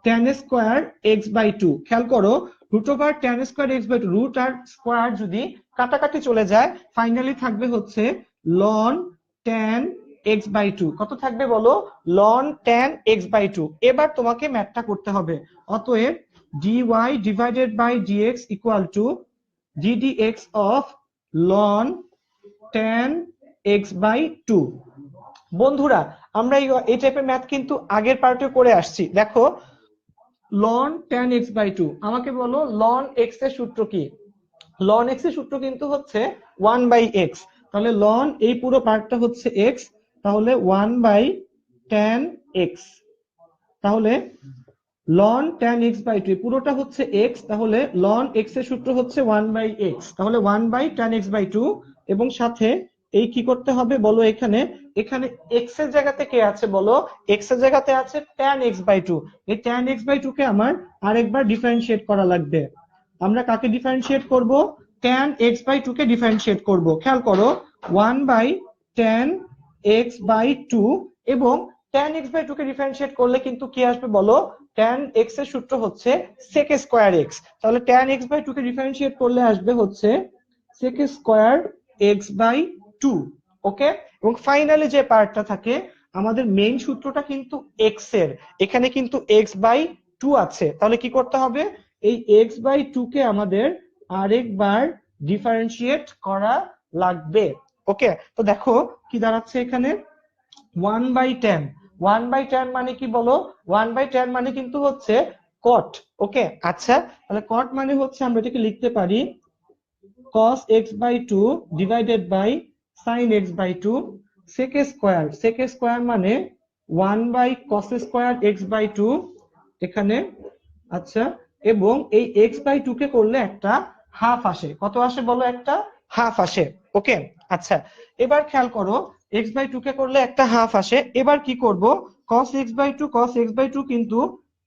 tan square x/2। খেয়াল করো root over tan square x/2 root আর স্কয়ার যদি কাটাকাটি চলে যায় ফাইনালি থাকবে হচ্ছে ln tan x/2। কত থাকবে বলো ln tan x/2। এবার তোমাকে ম্যাথটা করতে হবে, অতএব dy divided by dx equal to ddx of ln tan x/2। বন্ধুরা আমরা এই টাইপের ম্যাথ কিন্তু আগের পার্টে করে আসছি। দেখো ln tan x/2, আমাকে বলো ln x এর সূত্র কি? ln x এর সূত্র কিন্তু হচ্ছে 1/x, তাহলে ln এই পুরো পার্টটা হচ্ছে x, তাহলে 1/tan x, তাহলে ln tan x/2 পুরোটা হচ্ছে x, তাহলে ln x এর সূত্র হচ্ছে 1/x, তাহলে 1/tan x/2 এবং সাথে এই কি করতে হবে বলো, এখানে এখানে x এর জায়গাতে কে আছে বলো, x এর জায়গাতে আছে tan x/2। এই tan x/2 কে আমার আরেকবার ডিফারেন্সিয়েট করা লাগবে। আমরা কাকে ডিফারেন্সিয়েট করব? tan x/2 কে ডিফারেন্সিয়েট করব। খেয়াল করো 1/tan x/2 এবং tan x/2 কে ডিফারেন্সিয়েট করলে কিন্তু কি আসবে বলো, tan x এর সূত্র হচ্ছে sec স্কয়ার x, তাহলে tan x/2 কে ডিফারেন্সিয়েট করলে আসবে হচ্ছে sec স্কয়ার x/2। ওকে, এবং ফাইনালি যে পার্টটা থাকে আমাদের মেইন সূত্রটা কিন্তু x এর, এখানে কিন্তু x/2 আছে, তাহলে কি করতে হবে এই x/2 কে আমাদের আরেকবার ডিফারেন্সিয়েট করা লাগবে। ওকে, তো দেখো কি দাঁড়াচ্ছে এখানে 1/tan, 1/tan মানে কি বলো, 1/tan মানে কিন্তু হচ্ছে cot। ওকে, আচ্ছা তাহলে cot মানে হচ্ছে আমরা এটাকে লিখতে পারি cos x/2 divided by sin x/2 sec square, sec square মানে 1/cos স্কয়ার x/2 এখানে। আচ্ছা, এবং এই x/2 কে করলে একটা হাফ আসে, কত আসে বলো, একটা হাফ আসে। ওকে, আচ্ছা এবার খেয়াল করো x/2 কে করলে একটা হাফ আসে, এবার কি করব cos x/2 কিন্তু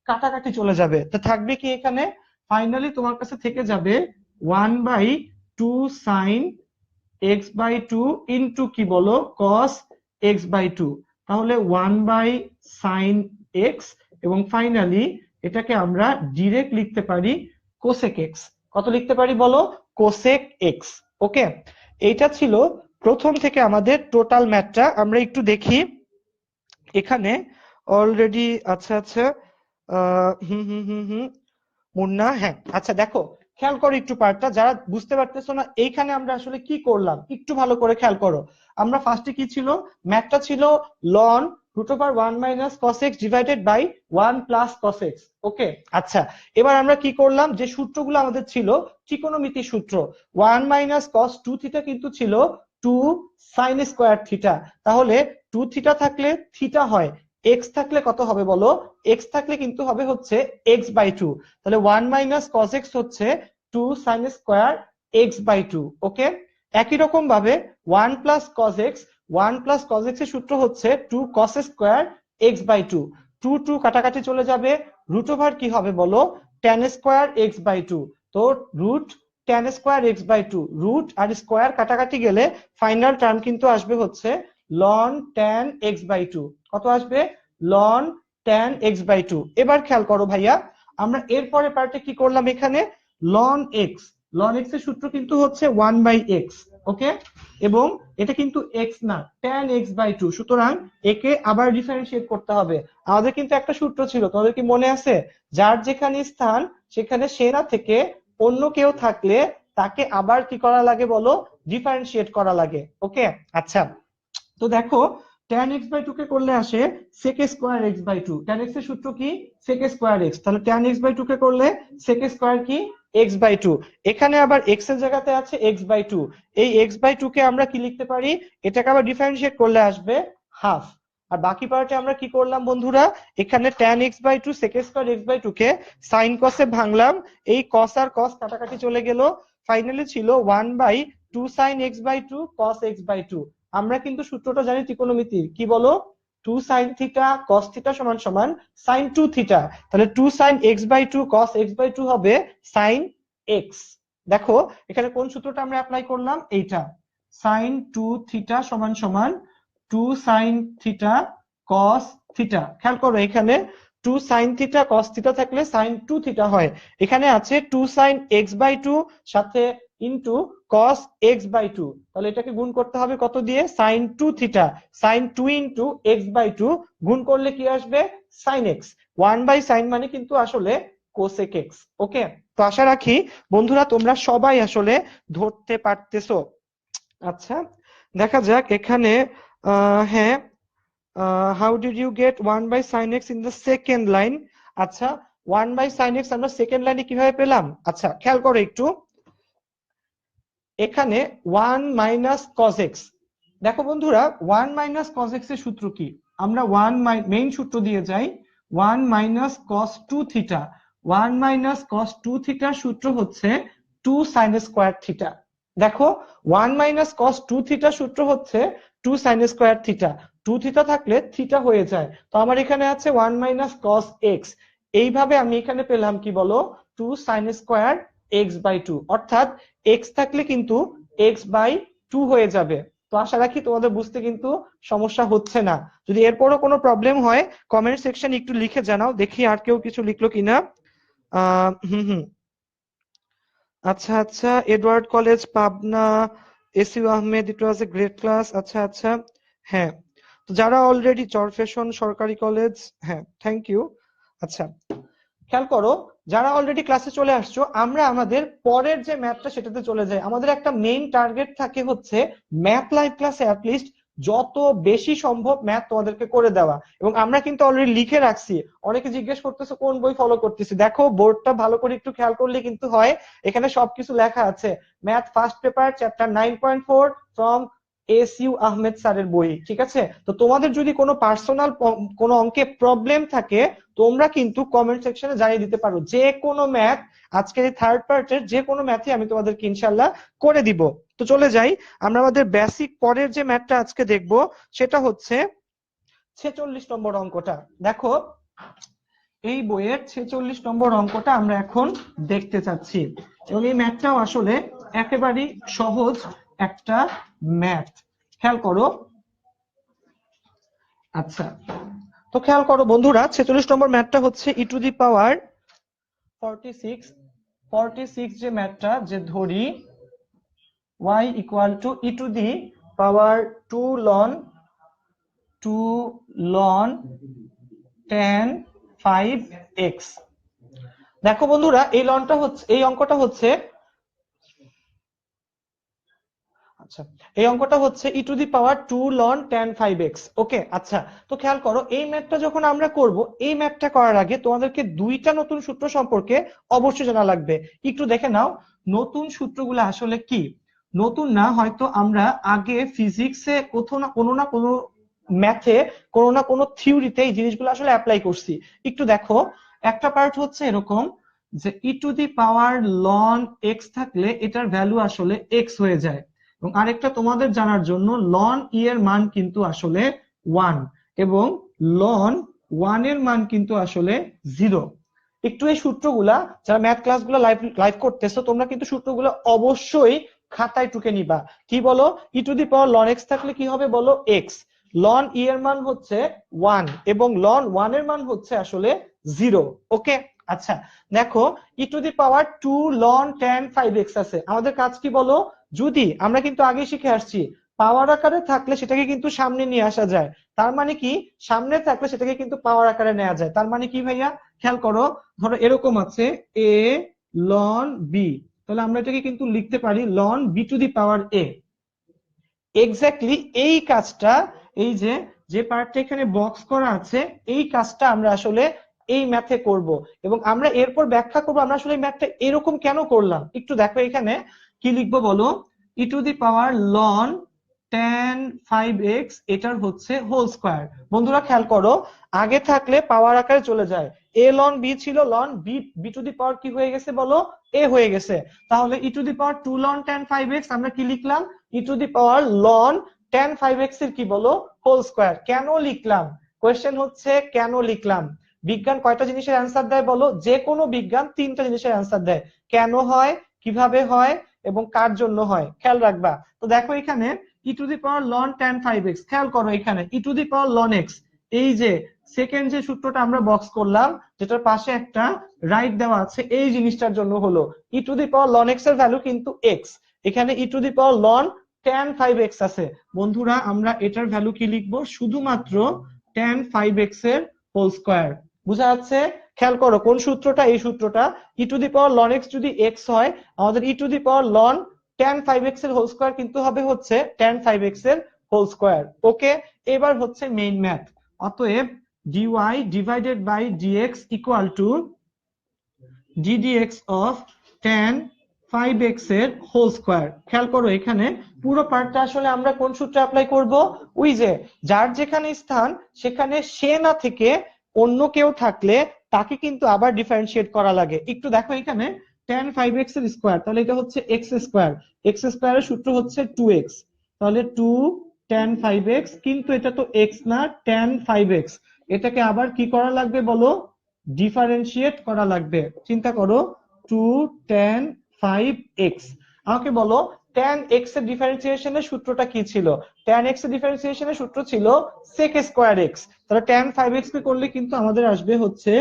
কাটাকাটি চলে যাবে, তো থাকবে কি এখানে ফাইনালি তোমার কাছে থেকে যাবে 1/2 sin x/2 ইনটু কি বলো cos x/2, তাহলে 1/sin x এবং ফাইনালি এটাকে আমরা ডিরেক্ট লিখতে পারি cosec x। কত লিখতে পারি বলো, cosec x। ওকে, এইটা ছিল প্রথম থেকে আমাদের টোটাল ম্যাথটা। আমরা একটু দেখি এখানে অলরেডি। আচ্ছা আচ্ছা মুন্না, হ্যাঁ আচ্ছা দেখো খেয়াল করো একটু পার্টটা, যারা বুঝতে পারতেছো না এইখানে আমরা আসলে কি করলাম একটু ভালো করে খেয়াল করো। আমরা ফার্স্টে কি ছিল, ম্যাথটা ছিল ln √1 - cos x divided by 1 plus cos x। Okay, আচ্ছা এবার আমরা কি করলাম, যে সূত্রগুলো আমাদের ছিল ত্রিকোণমিতির সূত্র, 1 - cos 2θ কিন্তু ছিল 2 sin স্কয়ার থিটা, তাহলে 2θ থাকলে থিটা হয়, x থাকলে কত হবে বলো, x থাকলে কিন্তু হবে হচ্ছে x/2, তাহলে 1 - cos x হচ্ছে 2 sin স্কয়ার x/2। ওকে, একই রকম ভাবে 1 plus cos x, 1 plus cos x এর সূত্র হচ্ছে 2 cos স্কয়ার x/2, 2 2 কাটাকাটি চলে যাবে, রুট ওভার কি হবে বলো tan স্কয়ার x/2, তো root tan square x/2, root আর স্কয়ার কাটাকাটি গেলে ফাইনাল টার্ম কিন্তু আসবে হচ্ছে ln tan x/2। কত আসবে ln tan x/2। এবার খেয়াল করো ভাইয়া আমরা এরপরে পার্টে কি করলাম, এখানে ln x, ln x এর সূত্র কিন্তু হচ্ছে 1/x। ওকে, এবং এটা কিন্তু x না tan x/2, সুতরাং একে আবার ডিফারেন্সিয়েট করতে হবে। আমাদের কিন্তু একটা সূত্র ছিল, তোমাদের কি মনে আছে, যার যেখানে স্থান সেখানে সে না থেকে অন্য কেউ থাকলে তাকে আবার কি করা লাগে বলো, ডিফারেন্সিয়েট করা লাগে। ওকে, আচ্ছা তো দেখো tan x/2 কে করলে আসে sec square x/2, tan x এর সূত্র কি sec স্কয়ার x, তাহলে tan x/2 কে করলে sec স্কয়ার কি x/2, এখানে আবার x এর জায়গাতে আছে x/2, এই x/2 কে আমরা কি লিখতে পারি, এটাকে আবার ডিফারেন্সিয়েট করলে আসবে হাফ, আর বাকি পার্টে আমরা কি করলাম বন্ধুরা, এখানে tan x/2 sec² x/2 কে sin cos এ ভাঙলাম, এই cos আর cos কাটাকাটি চলে গেল, ফাইনালি ছিল 1/2 sin x/2 cos x/2। আমরা কিন্তু সূত্রটা জানি ত্রিকোণমিতির, কি বলো, 2 sin থিটা cos থিটা সমান সমান sin 2 থিটা, তাহলে 2 sin x/2 cos x/2 হবে sin x। দেখো এখানে কোন সূত্রটা আমরা অ্যাপ্লাই করলাম, এইটা, sin 2 থিটা সমান সমান 2 sin থিটা cos থিটা। খেয়াল করো এখানে 2 sin থিটা cos থিটা থাকলে sin 2 থিটা হয়, এখানে আছে 2 sin x/2 সাথে ইনটু cos x/2, তাহলে এটাকে গুণ করতে হবে কত দিয়ে, sin 2 theta, sin 2 into x/2 গুণ করলে কি আসবে, sin x। 1/sin মানে কিন্তু আসলে cosec x। ওকে, তো আশা রাখি বন্ধুরা তোমরা সবাই আসলে ধরতে পারতেছো। আচ্ছা দেখা যাক এখানে, হ্যাঁ, how did you get 1/sin x in the second line. আচ্ছা 1/sin x আমরা সেকেন্ড লাইনে কিভাবে পেলাম, আচ্ছা খেয়াল করো একটু, এখানে 1 মাইনাস cos x। দেখো বন্ধুরা 1 মাইনাস cos x এর সূত্র কি, আমরা 1 মেইন সূত্র দিয়ে যাই, 1 minus cos 2 theta. 1 minus cos 2 থিটার সূত্র হচ্ছে 2 sin স্কয়ার থিটা। দেখো 1 মাইনাস cos 2 থিটার সূত্র হচ্ছে 2 sin স্কয়ার থিটা, 2 থিটা থাকলে থিটা হয়ে যায়, তো আমার এখানে আছে 1 মাইনাস cos x। এইভাবে আমি এখানে পেলাম কি বলো, 2 sin স্কয়ার x/2, অর্থাৎ x থাকলে কিন্তু x/2 হয়ে যাবে। তো আশা রাখি তোমাদের বুঝতে কিন্তু সমস্যা হচ্ছে না। যদি এরপরও কোনো প্রবলেম হয় কমেন্ট সেকশন একটু লিখে জানাও, দেখি আর কেউ কিছু লিখলো কিনা। হুম, আচ্ছা আচ্ছা, Edward college Pabna, SU Ahmed, it was a great class. আচ্ছা আচ্ছা, হ্যাঁ, তো যারা অলরেডি চরফ্যাশন সরকারি কলেজ, হ্যাঁ থ্যাংক ইউ। আচ্ছা খেয়াল করো, যারা অলরেডি ক্লাসে চলে আসছো, আমরা আমাদের পরের যে ম্যাথটা সেটাতে চলে যাই। আমাদের একটা মেইন টার্গেট থাকে হচ্ছে ম্যাথ লাইভ ক্লাসে অ্যাটলিস্ট যত বেশি সম্ভব ম্যাথ তোমাদেরকে করে দেওয়া, এবং আমরা কিন্তু অলরেডি লিখে রাখছি। অনেকে জিজ্ঞেস করতেছে কোন বই ফলো করতেছি, দেখো বোর্ডটা ভালো করে একটু খেয়াল করলে কিন্তু হয়, এখানে সবকিছু লেখা আছে। Math first paper chapter 9.4 from SU Ahmed স্যারের বই, ঠিক আছে। তো তোমাদের যদি কোনো পার্সোনাল কোনো অঙ্কে প্রবলেম থাকে তোমরা কিন্তু কমেন্ট সেকশনে জানিয়ে দিতে পারো, যে কোনো ম্যাথ, আজকের এই থার্ড পার্টের যে কোনো ম্যাথই আমি তোমাদেরকে ইনশাআল্লাহ করে দিব। তো চলে যাই, আমরা আমাদের বেসিক পরের যে ম্যাথটা আজকে দেখব সেটা হচ্ছে 46 নম্বর অঙ্কটা। দেখো এই বইয়ের 46 নম্বর অঙ্কটা আমরা এখন দেখতে চাচ্ছি, এবং এই ম্যাথটাও আসলে একেবারেই সহজ একটা ম্যাথ। খেয়াল করো, আচ্ছা তো খেয়াল করো বন্ধুরা, 46 নম্বর ম্যাথটা হচ্ছে e টু দি পাওয়ার 46 যে ম্যাথটা, যে ধরি y equal two e two the power 2 ln tan 5x। দেখো বন্ধুরা এই লনটা হচ্ছে, এই অঙ্কটা হচ্ছে, আচ্ছা এই অঙ্কটা হচ্ছে e two the power 2 ln tan 5x। ওকে, আচ্ছা তো খেয়াল করো এই ম্যাথটা যখন আমরা করব, এই ম্যাথটা করার আগে তোমাদেরকে দুইটা নতুন সূত্র সম্পর্কে অবশ্যই জানা লাগবে। একটু দেখে নাও নতুন সূত্রগুলো আসলে কি। নতুন না, হয়তো আমরা আগে ফিজিক্সে কোনো না কোনো ম্যাথে, কোনো না কোনো থিওরিতে এই জিনিসগুলো আসলে অ্যাপ্লাই করছি। একটু দেখো, একটা পার্ট হচ্ছে এরকম যে e two the power ln x থাকলে এটার ভ্যালু আসলে x হয়ে যায়, এবং আরেকটা তোমাদের জানার জন্য ln e এর মান কিন্তু আসলে 1 এবং ln 1 এর মান কিন্তু আসলে 0। একটু এই সূত্রগুলা, যারা ম্যাথ ক্লাসগুলো লাইভ করতেছো তোমরা কিন্তু সূত্রগুলো অবশ্যই খাতায় টুকে নিবা। কি বলো, e two the power ln x থাকলে কি হবে বলো, x, ln e এর মান হচ্ছে 1 এবং ln 1 এর মান হচ্ছে আসলে 0। ওকে, আচ্ছা দেখো e two the power 2 ln tan 5x আছে, আমাদের কাজ কি বলো, যদি আমরা কিন্তু আগে শিখে আসছি পাওয়ার আকারে থাকলে সেটাকে কিন্তু সামনে নিয়ে আসা যায়, তার মানে কি সামনে থাকলে সেটাকে কিন্তু পাওয়ার আকারে নেওয়া যায়। তার মানে কি ভাইয়া, খেয়াল করো, ধরো এরকম আছে a ln b, তাহলে আমরা এটাকে কিন্তু লিখতে পারি ln b two the power a। Exactly এই কাজটা, এই যে যে পার্টটা এখানে বক্স করা আছে, এই কাজটা আমরা আসলে এই ম্যাথে করব, এবং আমরা এরপর ব্যাখ্যা করব আমরা আসলে ম্যাথটা এরকম কেন করলাম। একটু দেখো এখানে কি লিখবো বলো, e two the power ln tan 5x এটার হচ্ছে হোল স্কয়ার। বন্ধুরা খেয়াল করো, আগে থাকলে পাওয়ার আকারে চলে যায়, a ln b ছিল, ln b two the power কি হয়ে গেছে বলো, a হয়ে গেছে। তাহলে e two the power 2 ln tan 5x আমরা কি লিখলাম, e two the power ln tan 5x এর কি বলো হোল স্কয়ার। কেন লিখলাম, কোশ্চেন হচ্ছে কেন লিখলাম। বিজ্ঞান কয়টা জিনিসের অ্যান্সার দেয় বলো, যে কোনো বিজ্ঞান তিনটা জিনিসের অ্যান্সার দেয়, কেন হয়, কিভাবে হয় এবং কার জন্য হয়, খেয়াল রাখবা। তো দেখো এখানে e two the power ln tan 5x, খেয়াল করো এখানে e two the power ln x, এই যে সেকেন্ড যে সূত্রটা আমরা বক্স করলাম যেটার পাশে একটা রাইট দেওয়া আছে, এই জিনিসটার জন্য হলো e two the power ln x এর ভ্যালু কিন্তু x, এখানে e two the power ln tan 5x আছে। বন্ধুরা আমরা এটার ভ্যালু কি লিখবো, শুধুমাত্র tan 5x এর হোল স্কয়ার। বুঝা যাচ্ছে, খেয়াল করো কোন সূত্রটা, এই সূত্রটা e two the power ln x যদি x হয়, আমাদের e two the power ln tan 5x এর হোল স্কয়ার কিন্তু হবে হচ্ছে tan 5x এর হোল স্কয়ার। ওকে, এবার হচ্ছে মেইন ম্যাথ। অতএব dy divided by dx equal to ddx of tan 5x এর হোল স্কয়ার। খেয়াল করো এখানে পুরো পার্টটা আসলে আমরা কোন সূত্রে অ্যাপ্লাই করব, ওই যে যার যেখানে স্থান সেখানে সে না থেকে অন্য কেউ থাকলে তাকে কিন্তু আবার ডিফারেন্সিয়েট করা লাগে। একটু দেখো এখানে tan 5x এর স্কয়ার, তাহলে এটা হচ্ছে x স্কয়ার, x স্কয়ারের সূত্র হচ্ছে 2x, তাহলে 2 tan 5x, কিন্তু এটা তো x না tan 5x, এটাকে আবার কি করা লাগবে বলো, ডিফারেন্সিয়েট করা লাগবে। চিন্তা করো 2 tan 5x, আমাকে বলো tan x এর ডিফারেন্সিয়েশনের সূত্রটা কি ছিল, tan x এর ডিফারেন্সিয়েশনের সূত্র ছিল sec স্কয়ার x, তাহলে tan 5x কে করলে কিন্তু আমাদের আসবে হচ্ছে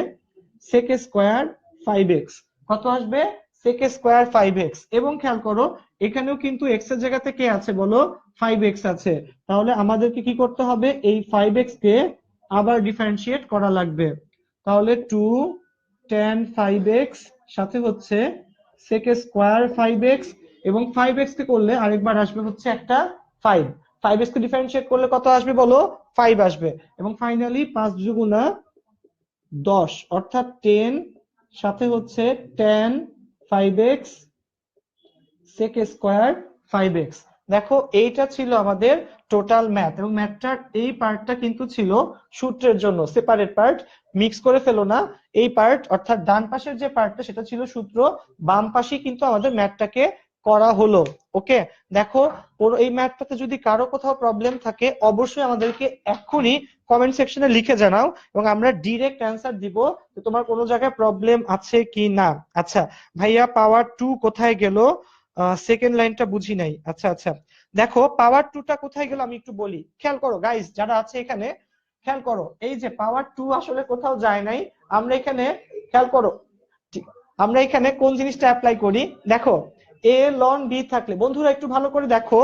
sec স্কয়ার 5x, কত আসবে sec স্কয়ার 5x। এবং খেয়াল করো এখানেও কিন্তু x এর জায়গাতে কে আছে বলো, 5x আছে, তাহলে আমাদেরকে কি করতে হবে, এই 5x কে আবার ডিফারেন্সিয়েট করা লাগবে। তাহলে 2 tan 5x সাথে হচ্ছে sec স্কয়ার 5x, এবং 5x কে করলে আরেকবার আসবে হচ্ছে একটা 5, 5x কে ডিফারেন্সিয়েট করলে কত আসবে বলো, 5 আসবে। এবং ফাইনালি 5 দুগুণা 10 অর্থাৎ 10 সাথে হচ্ছে tan 5x sec square 5x। দেখো এইটা ছিল আমাদের টোটাল ম্যাথ, এবং ম্যাথটার এই পার্টটা কিন্তু ছিল সূত্রের জন্য সেপারেট পার্ট, মিক্স করে ফেলো না। এই পার্ট অর্থাৎ ডান পাশের যে পার্টটা সেটা ছিল সূত্র, বাম পাশে কিন্তু আমাদের ম্যাথটাকে করা হলো। ওকে, দেখো পুরো এই ম্যাথটাতে যদি কারো কোথাও প্রবলেম থাকে অবশ্যই আমাদেরকে এখনই কমেন্ট সেকশনে লিখে জানাও, এবং আমরা ডিরেক্ট অ্যান্সার দিব যে তোমার কোনো জায়গায় প্রবলেম আছে কি না। আচ্ছা ভাইয়া পাওয়ার 2 কোথায় গেল, সেকেন্ড লাইনটা বুঝি নাই। আচ্ছা আচ্ছা, দেখো পাওয়ার 2টা কোথায় গেল আমি একটু বলি, খেয়াল করো গাইস যারা আছে এখানে, খেয়াল করো এই যে পাওয়ার 2 আসলে কোথাও যায় নাই, আমরা এখানে খেয়াল করো আমরা এখানে কোন জিনিসটা অ্যাপ্লাই করি, দেখো a ln b থাকলে, বন্ধুরা একটু ভালো করে দেখো,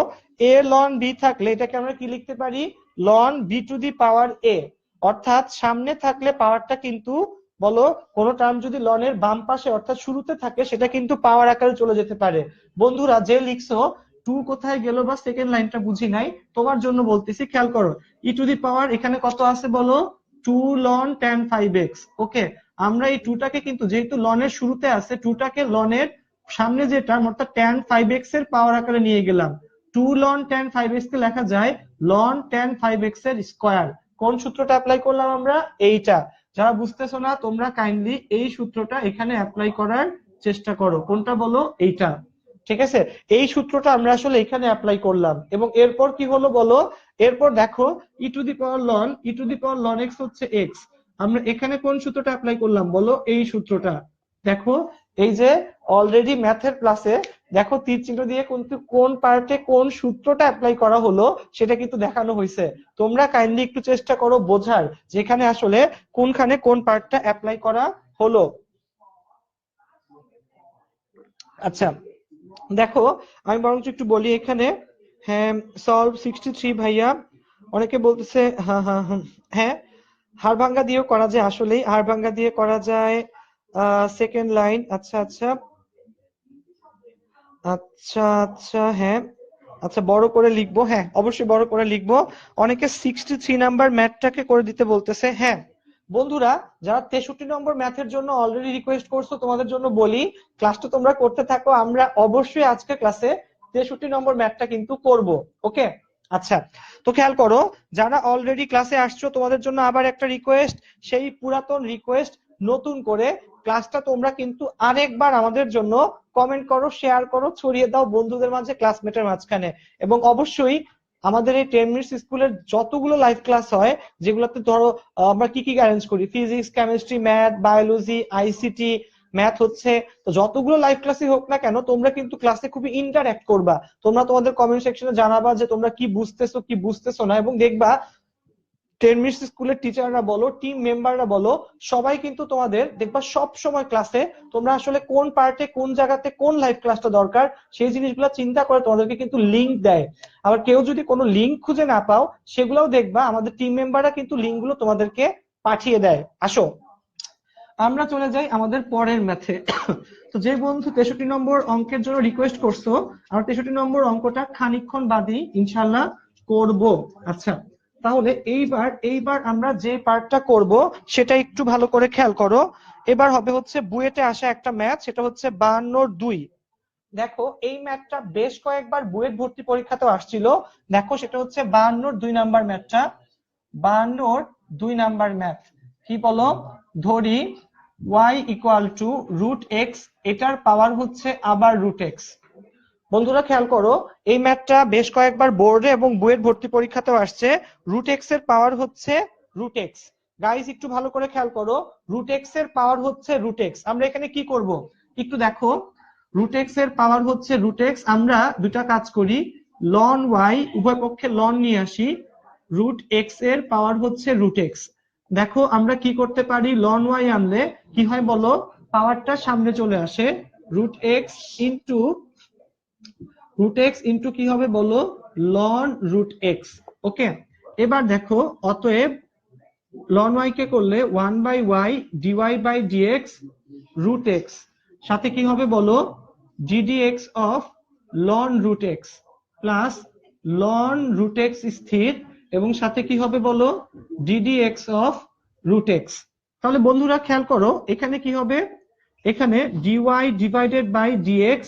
a ln b থাকলে এটাকে আমরা কি লিখতে পারি, ln b two the power a, অর্থাৎ সামনে থাকলে পাওয়ারটা কিন্তু বলো কোন টার্ম যদি লন এর বাম পাশে অর্থাৎ শুরুতে থাকে সেটা কিন্তু পাওয়ার আকারে চলে যেতে পারে। বন্ধুরা যে লিখছো 2 কোথায় গেল বা সেকেন্ড লাইনটা বুঝি নাই, তোমার জন্য বলতেছি, খেয়াল করো ই টু দি পাওয়ার এখানে কত আছে বলো, 2 ln tan 5x। ওকে, আমরা এই 2টাকে কিন্তু যেহেতু লন এর শুরুতে আছে, 2টাকে লন এর সামনে যে টার্ম অর্থাৎ tan 5x এর পাওয়ার আকারে নিয়ে গেলাম, 2 ln tan 5x কে লেখা যায় ln tan 5x এর স্কয়ার। কোন সূত্রটা অ্যাপ্লাই করলাম আমরা, এইটা। যারা বুঝতেছো না তোমরা কাইন্ডলি এই সূত্রটা এখানে অ্যাপ্লাই করার চেষ্টা করো, কোনটা বলো, এইটা। ঠিক আছে, এই সূত্রটা আমরা আসলে এখানে অ্যাপ্লাই করলাম, এবং এরপর কি হলো বলো, এরপর দেখো e to the power ln x হচ্ছে x, আমরা এখানে কোন সূত্রটা অ্যাপ্লাই করলাম বলো, এই সূত্রটা। দেখো এই যে অলরেডি ম্যাথের ক্লাসে দেখো তীর চিহ্ন দিয়ে কিন্তু কোন পার্টে কোন সূত্রটা অ্যাপ্লাই করা হলো সেটা কিন্তু দেখানো হয়েছে। তোমরা কাইন্ডলি একটু চেষ্টা করো বোঝার যেখানে আসলে কোনখানে কোন পার্টটা অ্যাপ্লাই করা হলো। আচ্ছা দেখো আমি বরঞ্চ একটু বলি এখানে, হ্যাঁ সলভ 63 ভাইয়া, অনেকে বলতেছে হ্যাঁ হ্যাঁ হ্যাঁ হ্যাঁ, হাড়ভাঙ্গা দিয়েও করা যায়, আসলেই হাড়ভাঙ্গা দিয়ে করা যায়। সেকেন্ড লাইন, আচ্ছা আচ্ছা আচ্ছা আচ্ছা হ্যাঁ, আচ্ছা বড় করে লিখবো, হ্যাঁ অবশ্যই বড় করে লিখবো। অনেকে 63 নাম্বার ম্যাথটাকে করে দিতে বলতেছে। হ্যাঁ বন্ধুরা যারা 63 নম্বর ম্যাথের জন্য অলরেডি রিকোয়েস্ট করছো তোমাদের জন্য বলি ক্লাসটা তোমরা করতে থাকো, আমরা অবশ্যই আজকে ক্লাসে 63 নম্বর ম্যাথটা কিন্তু করব। ওকে, আচ্ছা, তো খেয়াল করো, যারা অলরেডি ক্লাসে আসছো তোমাদের জন্য আবার একটা রিকোয়েস্ট, সেই পুরাতন রিকোয়েস্ট নতুন করে ক্লাসটা তোমরা কিন্তু আরেকবার আমাদের জন্য কমেন্ট করো, শেয়ার করো, ছড়িয়ে দাও বন্ধুদের মাঝে, ক্লাসমেটের মাঝখানে। এবং অবশ্যই আমাদের এই 10 মিনিটস স্কুলের যতগুলো লাইভ ক্লাস হয়, যেগুলোতে ধরো আমরা কি কি অ্যারেঞ্জ করি, physics, chemistry, math, biology, ICT, math হচ্ছে, তো যতগুলো লাইভ ক্লাসই হোক না কেন তোমরা কিন্তু ক্লাসে খুবই ইন্টারঅ্যাক্ট করবা। তোমরা তোমাদের কমেন্ট সেকশনে জানাবা যে তোমরা কি বুঝতেছো কি বুঝতেছো না, এবং দেখবা 10 মিনিটস স্কুলের টিচাররা বলো, টিম মেম্বাররা বলো, সবাই কিন্তু তোমাদের দেখবা সব সময় ক্লাসে তোমরা আসলে কোন পার্টে কোন জায়গাতে কোন লাইভ ক্লাসটা দরকার সেই জিনিসগুলো চিন্তা করে তোমাদেরকে কিন্তু লিংক দেয়। আবার কেউ যদি কোনো লিংক খুঁজে না পাও, সেগুলোও দেখবা আমাদের টিম মেম্বাররা কিন্তু লিংকগুলো তোমাদেরকে পাঠিয়ে দেয়। আসো আমরা চলে যাই আমাদের পরের ম্যাথে। তো যে বন্ধু 63 নম্বর অঙ্কের জন্য রিকোয়েস্ট করছো, আমরা 63 নম্বর অঙ্কটা খানিকক্ষণ বাদেই ইনশাল্লাহ করব। আচ্ছা, তাহলে এইবার আমরা যে পার্টটা করব সেটা একটু ভালো করে খেয়াল করো। এবার হবে হচ্ছে বুয়েটে আসা একটা ম্যাথ, সেটা হচ্ছে 52-2। দেখো এই ম্যাথটা বেশ কয়েকবার বুয়েট ভর্তি পরীক্ষাতেও আসছিল। দেখো সেটা হচ্ছে 52-2 নাম্বার ম্যাথটা। 52-2 নাম্বার ম্যাথ কি বলো, ধরি y equal to root X, এটার পাওয়ার হচ্ছে আবার রুট এক্স। বন্ধুরা খেয়াল করো, এই ম্যাথটা বেশ কয়েকবার বোর্ডে এবং বুয়েট ভর্তি পরীক্ষাতেও আসছে। রুট এক্স এর পাওয়ার হচ্ছে রুট এক্স। গাইস একটু ভালো করে খেয়াল করো, রুট এক্স এর পাওয়ার হচ্ছে রুট এক্স। আমরা এখানে কি করব একটু দেখো, রুট এক্স এর পাওয়ার হচ্ছে রুট এক্স, আমরা দুটা কাজ করি, লন ওয়াই উভয় পক্ষে লন নিয়ে আসি, রুট এক্স এর পাওয়ার হচ্ছে রুট এক্স। দেখো আমরা কি করতে পারি, লন ওয়াই আনলে কি হয় বলো, পাওয়ারটা সামনে চলে আসে, রুট এক্স ইন্টু কি হবে বলো, লন রুট এক্স। ওকে, এবার দেখো অতএব লন ওয়াই কে করলে 1/y dy/dx রুট এক্স, সাথে কি হবে বলো, ddx of ln root X plus ln root X স্থির, এবং সাথে কি হবে বলো, ddx অফ রুট এক্স। তাহলে বন্ধুরা খেয়াল করো এখানে কি হবে, এখানে dy divided by dx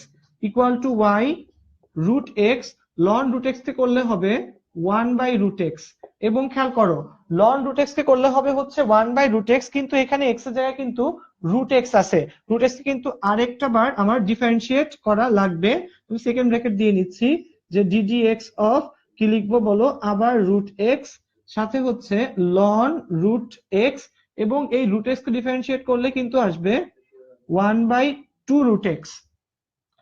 equal to y root x, লন রুট এক্স কে করলে হবে 1/রুট এক্স। এবং খেয়াল করো লন রুট এক্স কে করলে হবে হচ্ছে 1/রুট এক্স, কিন্তু এখানে এক্স এর জায়গায় কিন্তু রুট এক্স আছে, রুট এক্স কে কিন্তু আরেকটা বার আমার ডিফারেন্সিয়েট করা লাগবে। আমি সেকেন্ড ব্র্যাকেট দিয়ে নিচ্ছি যে ddx অফ কি লিখবো বলো, আবার রুট এক্স, সাথে হচ্ছে লন রুট এক্স, এবং এই রুট এক্স কে ডিফারেন্সিয়েট করলে কিন্তু আসবে 1/2 রুট এক্স।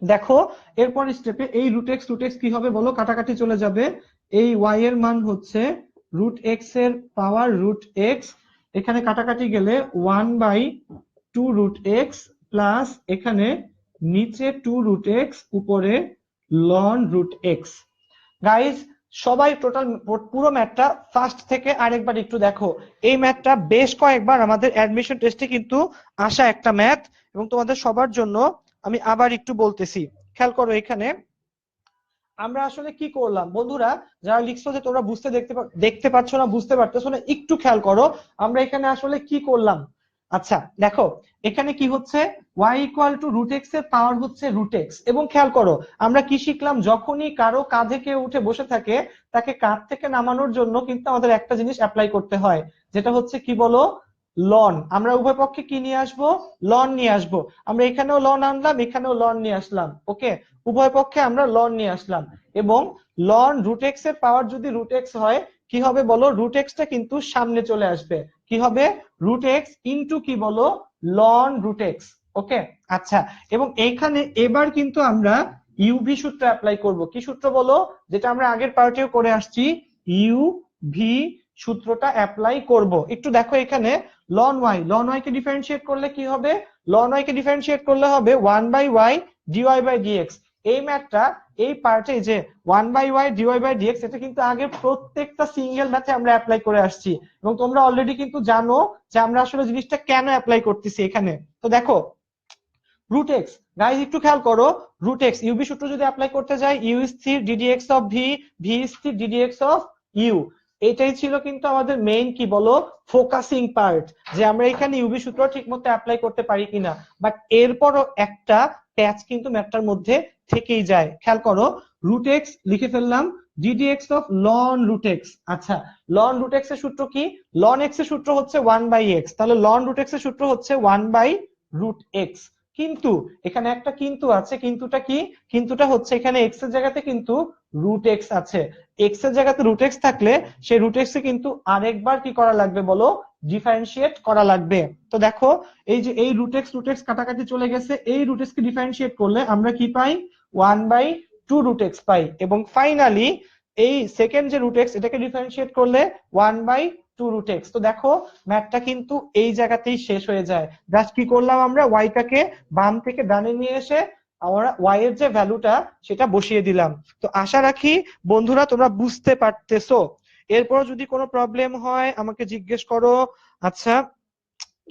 দেখো এরপর স্টেপে এই রুট এক্স কি হবে বলো, কাটাকাটি চলে যাবে, এই y এর মান হচ্ছে রুট এক্স এর পাওয়ার রুট এক্স, এখানে কাটাকাটি গেলে 1/2 রুট এক্স প্লাস এখানে নিচে 2 রুট এক্স, উপরে লন রুট এক্স। গাইজ সবাই টোটাল পুরো ম্যাথটা ফার্স্ট থেকে আরেকবার একটু দেখো। এই ম্যাথটা বেশ কয়েকবার আমাদের অ্যাডমিশন টেস্টে কিন্তু আসা একটা ম্যাথ, এবং তোমাদের সবার জন্য আমি আবার একটু বলতেছি, খেয়াল করো এখানে আমরা আসলে কি করলাম। বন্ধুরা যারা লিখছো যে তোমরা দেখতে পাচ্ছ না, বুঝতে পারতেছো না, একটু খেয়াল করো আমরা এখানে আসলে কি করলাম। আচ্ছা দেখো এখানে কি হচ্ছে, y equal to root X এর পাওয়ার হচ্ছে রুট এক্স, এবং খেয়াল করো আমরা কি শিখলাম, যখনই কারো কাঁধে কেউ উঠে বসে থাকে তাকে কাঁধ থেকে নামানোর জন্য কিন্তু আমাদের একটা জিনিস অ্যাপ্লাই করতে হয়, যেটা হচ্ছে কি বলো, লন। আমরা উভয় পক্ষে কি নিয়ে আসবো, লন নিয়ে আসবো। আমরা এখানেও লন আনলাম, এখানেও লন নিয়ে আসলাম। ওকে, উভয় পক্ষে আমরা লন নিয়ে আসলাম, এবং লন রুট এক্স এর পাওয়ার যদি রুট এক্স হয় কি হবে বলো, রুট এক্সটা কিন্তু সামনে চলে আসবে, কি হবে, রুট এক্স ইন্টু কি বলো, লন রুট এক্স। ওকে আচ্ছা, এবং এইখানে এবার কিন্তু আমরা ইউভি সূত্র অ্যাপ্লাই করব। কি সূত্র বলো, যেটা আমরা আগের পার্টেও করে আসছি, ইউভি সূত্রটা অ্যাপ্লাই করব। একটু দেখো এখানে লন ওয়াই কে ডিফারেন্সিয়েট করলে কি হবে, লন ওয়াই কে ডিফারেন্সিয়েট করলে হবে 1/y dy/dx। এই ম্যাথটা এই পার্টে যে 1/y dy/dx, এটা কিন্তু আগে প্রত্যেকটা সিঙ্গেল ম্যাথে আমরা অ্যাপ্লাই করে আসছি, এবং তোমরা অলরেডি কিন্তু জানো যে আমরা আসলে জিনিসটা কেন অ্যাপ্লাই করতেছি এখানে। তো দেখো রুট এক্স, গাইজ একটু খেয়াল করো, রুট এক্স ইউবি সূত্র যদি অ্যাপ্লাই করতে যাই, ইউ স্থির ddx অফ ভি, ভি স্থির ddx অফ ইউ। এটাই ছিল কিন্তু আমাদের মেইন কি বলো, ফোকাসিং পার্ট, যে আমরা এখানে ইউবি সূত্র ঠিক মতো অ্যাপ্লাই করতে পারি কিনা। বাট এরপরও একটা প্যাচ কিন্তু ম্যাথটার মধ্যে থেকেই যায়। খেয়াল করো রুট এক্স লিখে ফেললাম, ddx of ln root X. আচ্ছা, লন রুট এক্স এর সূত্র কি? লন এক্স এর সূত্র হচ্ছে 1/x, তাহলে লন রুট এক্স এর সূত্র হচ্ছে 1/√x। কিন্তু এখানে একটা কিন্তু আছে, কিন্তুটা কি? কিন্তুটা হচ্ছে এখানে এক্স এর জায়গাতে কিন্তু রুট এক্স আছে। এক্স এর জায়গাতে রুট এক্স থাকলে সেই রুট এক্স এ কিন্তু আরেকবার কি করা লাগবে বলো? ডিফারেন্সিয়েট করা লাগবে। তো দেখো এই যে এই রুট এক্স কাটাকাটি চলে গেছে, এই রুট এক্স কে ডিফারেন্সিয়েট করলে আমরা কি পাই? 1/2√x পাই। এবং ফাইনালি এই সেকেন্ড যে রুট এক্স, এটাকে ডিফারেন্সিয়েট করলে 1/2√x। তো দেখো ম্যাথটা কিন্তু এই জায়গাতেই শেষ হয়ে যায়। জাস্ট কি করলাম আমরা? ওয়াইটাকে বাম থেকে ডানে নিয়ে এসে আমরা ওয়াই এর যে ভ্যালুটা সেটা বসিয়ে দিলাম। তো আশা রাখি বন্ধুরা তোমরা বুঝতে পারতেছো। এরপর যদি কোনো প্রবলেম হয় আমাকে জিজ্ঞেস করো। আচ্ছা,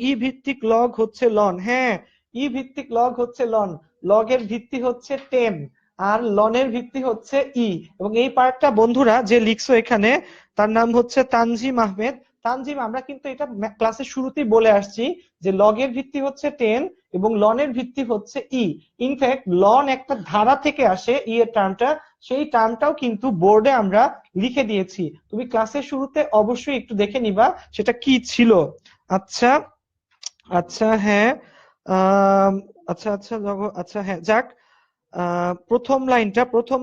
ই ভিত্তিক লগ হচ্ছে লন। হ্যাঁ, ই ভিত্তিক লগ হচ্ছে লন। লগের ভিত্তি হচ্ছে 10 আর লনের ভিত্তি হচ্ছে ই। এবং এই পার্টটা বন্ধুরা যে লিখছো এখানে তার নাম হচ্ছে তানজিম আহমেদ। তানজিম, আমরা কিন্তু এটা ক্লাসের শুরুতেই বলে আসছি যে লগের ভিত্তি হচ্ছে 10 এবং লনের ভিত্তি হচ্ছে ই। ইনফ্যাক্ট লন একটা ধারা থেকে আসে, ই এর টার্মটা, সেই টার্মটাও কিন্তু বোর্ডে আমরা লিখে দিয়েছি। তুমি ক্লাসের শুরুতে অবশ্যই একটু দেখে নিবা সেটা কি ছিল। আচ্ছা আচ্ছা হ্যাঁ, আচ্ছা আচ্ছা আচ্ছা হ্যাঁ, যাক, প্রথম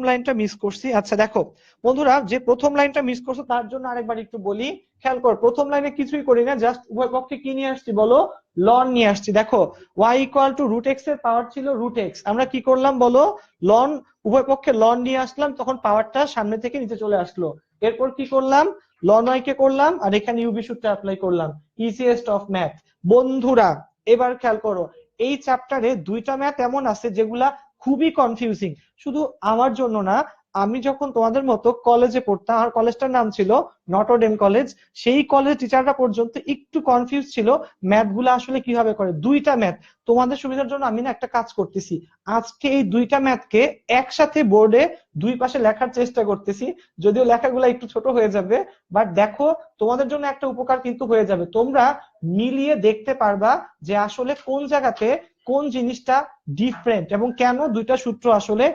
লাইনটা মিস করছি। আচ্ছা দেখো বন্ধুরা, যে প্রথম লাইনটা মিস করছো তার জন্য আরেকবার একটু বলি, খেয়াল কর। প্রথম লাইনে কিছুই করি না, জাস্ট উভয় পক্ষে কি নিয়ে আসছি বলো? লন নিয়ে আসছি। দেখো y=√x এর পাওয়ার ছিল √x, আমরা কি করলাম বলো? লন, উভয় পক্ষে লন নিয়ে আসলাম, তখন পাওয়ারটা সামনে থেকে নিচে চলে আসলো। এরপর কি করলাম? লন y কে করলাম আর এখানে ইউবি সূত্র অ্যাপ্লাই করলাম। Easiest of math. বন্ধুরা এবার খেয়াল করো, এই চ্যাপ্টারে দুইটা ম্যাথ এমন আছে যেগুলা খুবই কনফিউজিং। শুধু আমার জন্য না, আমি যখন তোমাদের মতো কলেজে পড়তাম, আমার কলেজটার নাম ছিল নটরডেম কলেজ, সেই কলেজ টিচাররা পর্যন্ত একটু কনফিউজ ছিল ম্যাথ গুলা আসলে কিভাবে করে। দুইটা ম্যাথ, তোমাদের সুবিধার জন্য আমি না একটা কাজ করতেছি, আজকে এই দুইটা ম্যাথকে একসাথে বোর্ডে দুই পাশে লেখার চেষ্টা করতেছি। যদিও লেখাগুলো একটু ছোট হয়ে যাবে, বাট দেখো তোমাদের জন্য একটা উপকার কিন্তু হয়ে যাবে। তোমরা মিলিয়ে দেখতে পারবা যে আসলে কোন জায়গাতে কোন জিনিসটা ডিফারেন্ট এবং কেন দুইটা সূত্র আসলে,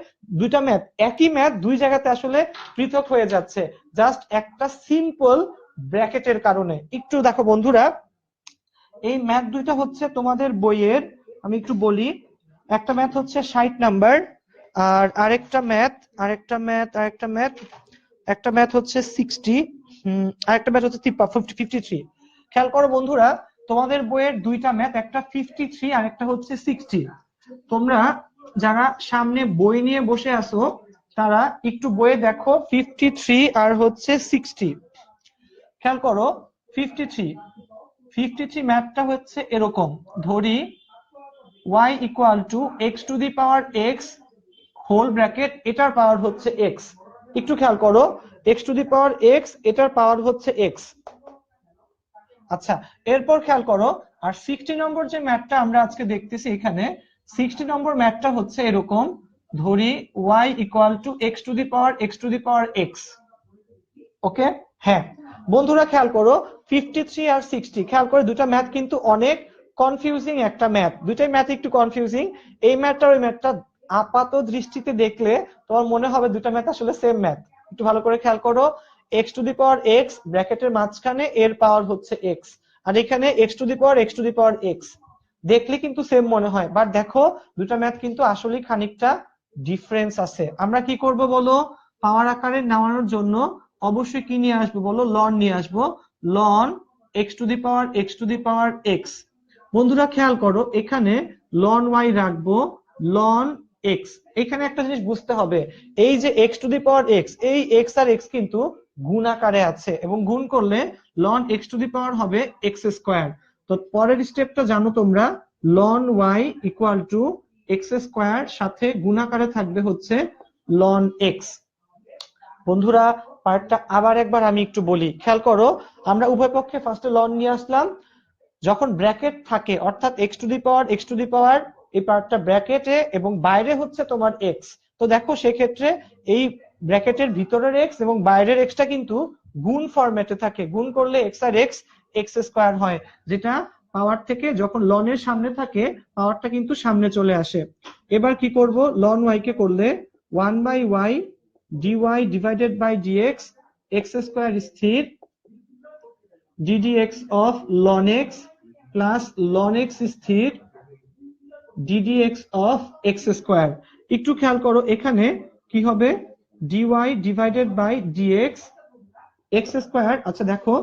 দুইটা ম্যাথ একই ম্যাথ দুই জায়গাতে আসলে পৃথক হয়ে যাচ্ছে, জাস্ট একটা সিম্পল ব্র্যাকেটের কারণে। একটু দেখো বন্ধুরা, এই ম্যাথ দুইটা হচ্ছে তোমাদের বইয়ের, আমি একটু বলি, একটা ম্যাথ হচ্ছে 60 নাম্বার আর একটা ম্যাথ হচ্ছে 60, আরেকটা ম্যাথ হচ্ছে 53। খেয়াল করো বন্ধুরা, তোমাদের বইয়ের দুইটা ম্যাথ, একটা 53 আর একটা হচ্ছে 60। তোমরা যারা সামনে বই নিয়ে বসে আছো তারা একটু বইয়ে দেখো 53 আর হচ্ছে 60। খেয়াল করো 53 ম্যাথটা হচ্ছে এরকম, ধরি y=x⁴ হোল ব্র্যাকেট, এটার পাওয়ার হচ্ছে x। একটু খেয়াল করো, x⁴ এটার পাওয়ার হচ্ছে x। আচ্ছা, এরপর খেয়াল করো, আর 60 নম্বর যে ম্যাথটা আমরা আজকে দেখতেছি, এখানে 60 নম্বর ম্যাথটা হচ্ছে এরকম, ধরি y=x⁴x। ওকে, হ্যাঁ বন্ধুরা খেয়াল করো 53 আর 60, খেয়াল করে দুটা ম্যাথ কিন্তু অনেক কনফিউজিং একটা ম্যাথ, দুটাই ম্যাথ একটু কনফিউজিং। এই ম্যাথটা ওই ম্যাথটা আপাত দৃষ্টিতে দেখলে তোমার মনে হবে দুটা ম্যাথ আসলে সেম ম্যাথ। একটু ভালো করে খেয়াল করো, x⁴x ব্র্যাকেটের মাঝখানে এর পাওয়ার হচ্ছে x, আর এখানে x⁴x দেখলে কিন্তু সেম মনে হয়, বাট দেখো দুটা ম্যাথ কিন্তু আসলে খানিকটা ডিফারেন্স আছে। আমরা কি করব বলো? পাওয়ার আকারে নেওয়ানোর জন্য অবশ্যই কি নিয়ে আসবো বলো? লন নিয়ে আসবো, লন x⁴x। বন্ধুরা খেয়াল করো, এখানে লন y রাখবো, লন x। এখানে একটা জিনিস বুঝতে হবে, এই যে x⁴x, এই x আর x কিন্তু গুণ আকারে আছে এবং গুণ করলে লন x⁴ হবে x²। তো পরের স্টেপটা জানো তোমরা, লন y=x² সাথে গুণ আকারে থাকবে হচ্ছে লন x। বন্ধুরা পার্টটা আবার একবার আমি একটু বলি, খেয়াল করো, আমরা উভয় পক্ষে ফার্স্টে লন নিয়ে আসলাম, যখন ব্র্যাকেট থাকে অর্থাৎ x⁴ এই পার্টটা ব্র্যাকেটে এবং বাইরে হচ্ছে তোমার x। তো দেখো সেক্ষেত্রে এই ব্র্যাকেটের ভিতরের x এবং বাইরের xটা কিন্তু গুণ ফরম্যাটে থাকে, গুণ করলে x আর x x² হয়, যেটা পাওয়ার থেকে যখন লনের সামনে থাকে পাওয়ারটা কিন্তু সামনে চলে আসে। এবার কি করব? লন y কে করলে 1/y dy divided by dx, x square স্থির, ddx of ln x plus ln x স্থির, ddx of x square। একটু খেয়াল করো এখানে কি হবে, dy divided by dx x square। আচ্ছা দেখো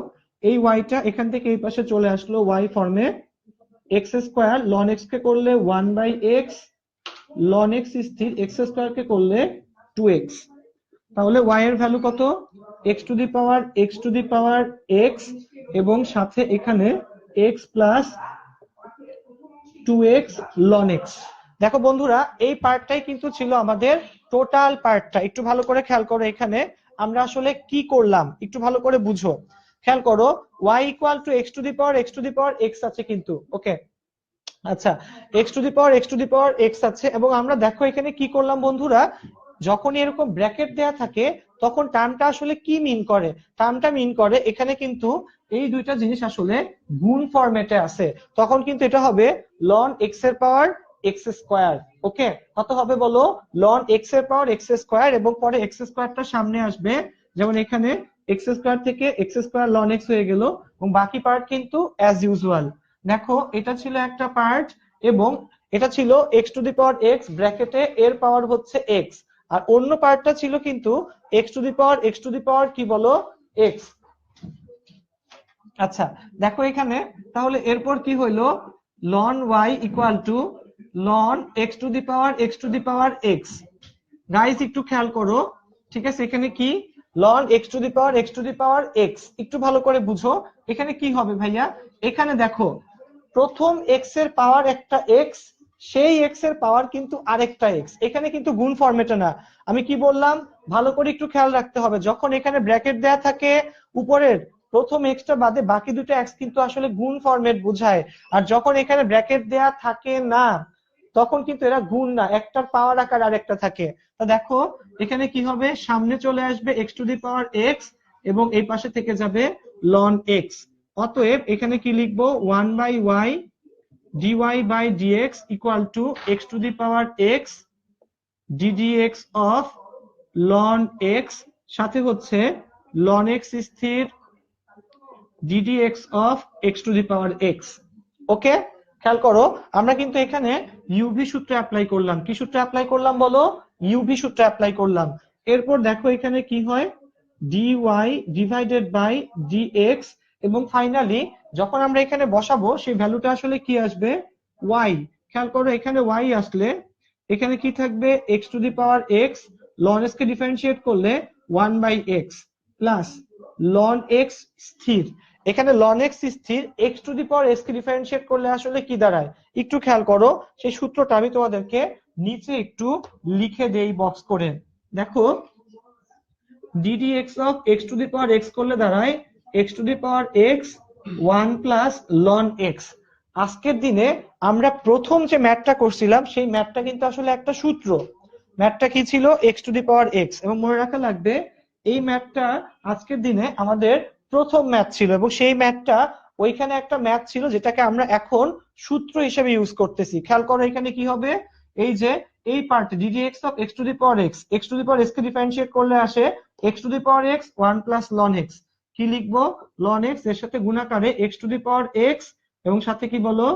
এই y টা এখান থেকে এই পাশে চলে আসলো y ফর্মে, x square ln x কে করলে 1/x, ln x স্থির, x square কে করলে 2x। তাহলে y এর ভ্যালু কত, x to the power x এবং সাথে এখানে x plus 2x ln x। দেখো বন্ধুরা এই পার্টটাই কিন্তু ছিল আমাদের টোটাল পার্টটা। একটু ভালো করে খেয়াল করো এখানে আমরা আসলে কি করলাম, একটু ভালো করে বুঝো। খেয়াল করো y equal to x to the power x আছে কিন্তু, ওকে। আচ্ছা x to the power x আছে, এবং আমরা দেখো এখানে কি করলাম বন্ধুরা, যখন এরকম ব্র্যাকেট দেয়া থাকে তখন টার্মটা আসলে কি মিন করে, টার্মটা মিন করে এখানে কিন্তু এই দুইটা জিনিস আসলে গুণ ফরম্যাটে আছে, তখন কিন্তু এটা হবে ln x এর পাওয়ার x স্কয়ার। ওকে, কত হবে বলো, ln x এর পাওয়ার x স্কয়ার, এবং পরে x স্কয়ারটা সামনে আসবে, যেমন এখানে x স্কয়ার থেকে x স্কয়ার ln x হয়ে গেল, এবং বাকি পার্ট কিন্তু অ্যাজ ইউজুয়াল। দেখো এটা ছিল একটা পার্ট, এবং এটা ছিল x to the power x ব্র্যাকেটে এর পাওয়ার হচ্ছে x, আর অন্য পার্টটা ছিল কিন্তু x টু দি পাওয়ার কি বলো x। আচ্ছা দেখো এখানে তাহলে এরপর কি হইলো, ln y equal two ln x to the power x। Guys একটু খেয়াল করো, ঠিক আছে, এখানে কি ln x to the power x, একটু ভালো করে বুঝো এখানে কি হবে ভাইয়া। এখানে দেখো প্রথম x এর পাওয়ার একটা x, সেই x এর পাওয়ার কিন্তু আরেকটা x, এখানে কিন্তু গুণ ফরম্যাটে না। আমি কি বললাম ভালো করে একটু খেয়াল রাখতে হবে, যখন এখানে ব্র্যাকেট দেয়া থাকে উপরের প্রথম x টা বাদে বাকি দুটো x কিন্তু আসলে গুণ ফরম্যাট বোঝায়, আর যখন এখানে ব্র্যাকেট দেয়া থাকে না তখন কিন্তু এরা গুণ না, একটার পাওয়ার আকার আরেকটা থাকে। তো দেখো এখানে কি হবে, সামনে চলে আসবে x to the power x এবং এই পাশে থেকে যাবে ln x। অতএব এখানে কি লিখবো, 1/y dy by dx equal to x to the power x ddx of ln x, সাথে হচ্ছে ln x স্থির ddx of x to the power x। ওকে, খেয়াল করো আমরা কিন্তু এখানে ইউভি সূত্র অ্যাপ্লাই করলাম। কি সূত্র অ্যাপ্লাই করলাম বলো, ইউভি সূত্র অ্যাপ্লাই করলাম। এরপর দেখো এখানে কি হয়, dy ডিভাইডেড বাই dx, এবং ফাইনালি যখন আমরা এখানে বসাবো সেই ভ্যালুটা আসলে কি আসবে, y। খেয়াল করো এখানে y আসলে এখানে কি থাকবে, x to the power x, ln x কে ডিফারেন্সিয়েট করলে 1/x প্লাস ln x স্থির, এখানে ln x স্থির, x to the power x কে ডিফারেন্সিয়েট করলে আসলে কি দাঁড়ায়, একটু খেয়াল করো সেই সূত্রটা আমি তোমাদেরকে নিচে একটু লিখে দেই বক্স করে। দেখো ddx of x to the power x করলে দাঁড়ায় x to the power x 1 plus ln x। আজকের দিনে আমরা প্রথম যে ম্যাথটা করছিলাম সেই ম্যাথটা কিন্তু আসলে একটা সূত্র, ম্যাথটা কি ছিল x to the power x, এবং মনে রাখা লাগবে এই ম্যাথটা আজকের দিনে আমাদের প্রথম ম্যাথ ছিল, এবং সেই ম্যাথটা ওইখানে একটা ম্যাথ ছিল যেটাকে আমরা এখন সূত্র হিসেবে ইউজ করতেছি। খেয়াল করো এখানে কি হবে, এই যে এই part ddx of x to the power x to the power x কে ডিফারেন্সিয়েট করলে আসে x to the power x 1 plus ln x। কি লিখবো, ln x এর সাথে গুণাকারে x to the power x এবং সাথে কি বলো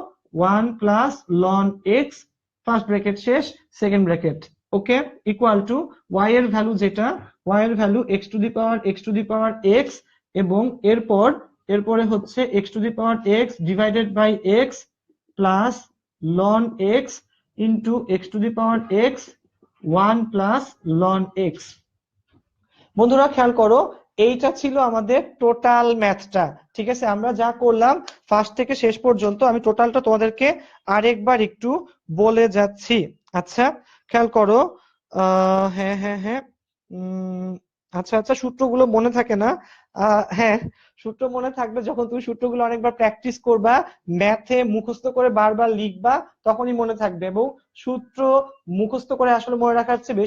1 plus ln x, first bracket শেষ second bracket, okay, equal to y এর ভ্যালু যেটা, y এর value x to the power x, এবং এরপরে হচ্ছে x to the power x divided by x plus ln x into x to the power x 1 plus ln x। বন্ধুরা খেয়াল করো এইটা ছিল আমাদের টোটাল ম্যাথটা, ঠিক আছে। আমরা যা করলাম ফার্স্ট থেকে শেষ পর্যন্ত আমি টোটালটা তোমাদেরকে আরেকবার একটু বলে যাচ্ছি। আচ্ছা খেয়াল করো, হ্যাঁ হ্যাঁ হ্যাঁ, আচ্ছা সূত্রগুলো মনে থাকে না, হ্যাঁ সূত্র মনে থাকবে যখন তুমি সূত্রগুলো অনেকবার প্র্যাকটিস করবা, ম্যাথে মুখস্থ করে বারবার লিখবা, তখনই মনে থাকবে। এবং সূত্র মুখস্থ করে আসলে মনে রাখার চেয়ে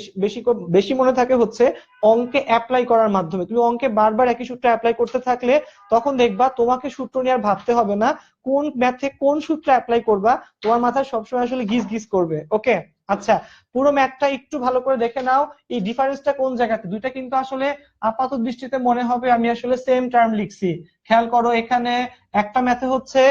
বেশি মনে থাকে হচ্ছে অঙ্কে অ্যাপ্লাই করার মাধ্যমে। তুমি অঙ্কে বারবার একই সূত্র অ্যাপ্লাই করতে থাকলে তখন দেখবা তোমাকে সূত্র নিয়ে আর ভাবতে হবে না, কোন ম্যাথে কোন সূত্র অ্যাপ্লাই করবা তোমার মাথায় সবসময় আসলে গিজ গিজ করবে। ওকে, আচ্ছা, পুরো ম্যাথটা একটু ভালো করে দেখে নাও, এই ডিফারেন্সটা কোন জায়গাতে। দুইটা কিন্তু আসলে আপাত দৃষ্টিতে মনে হবে আমি আসলে সেম টার্ম লিখছি। খেয়াল করো, এখানে একটা ম্যাথে হচ্ছে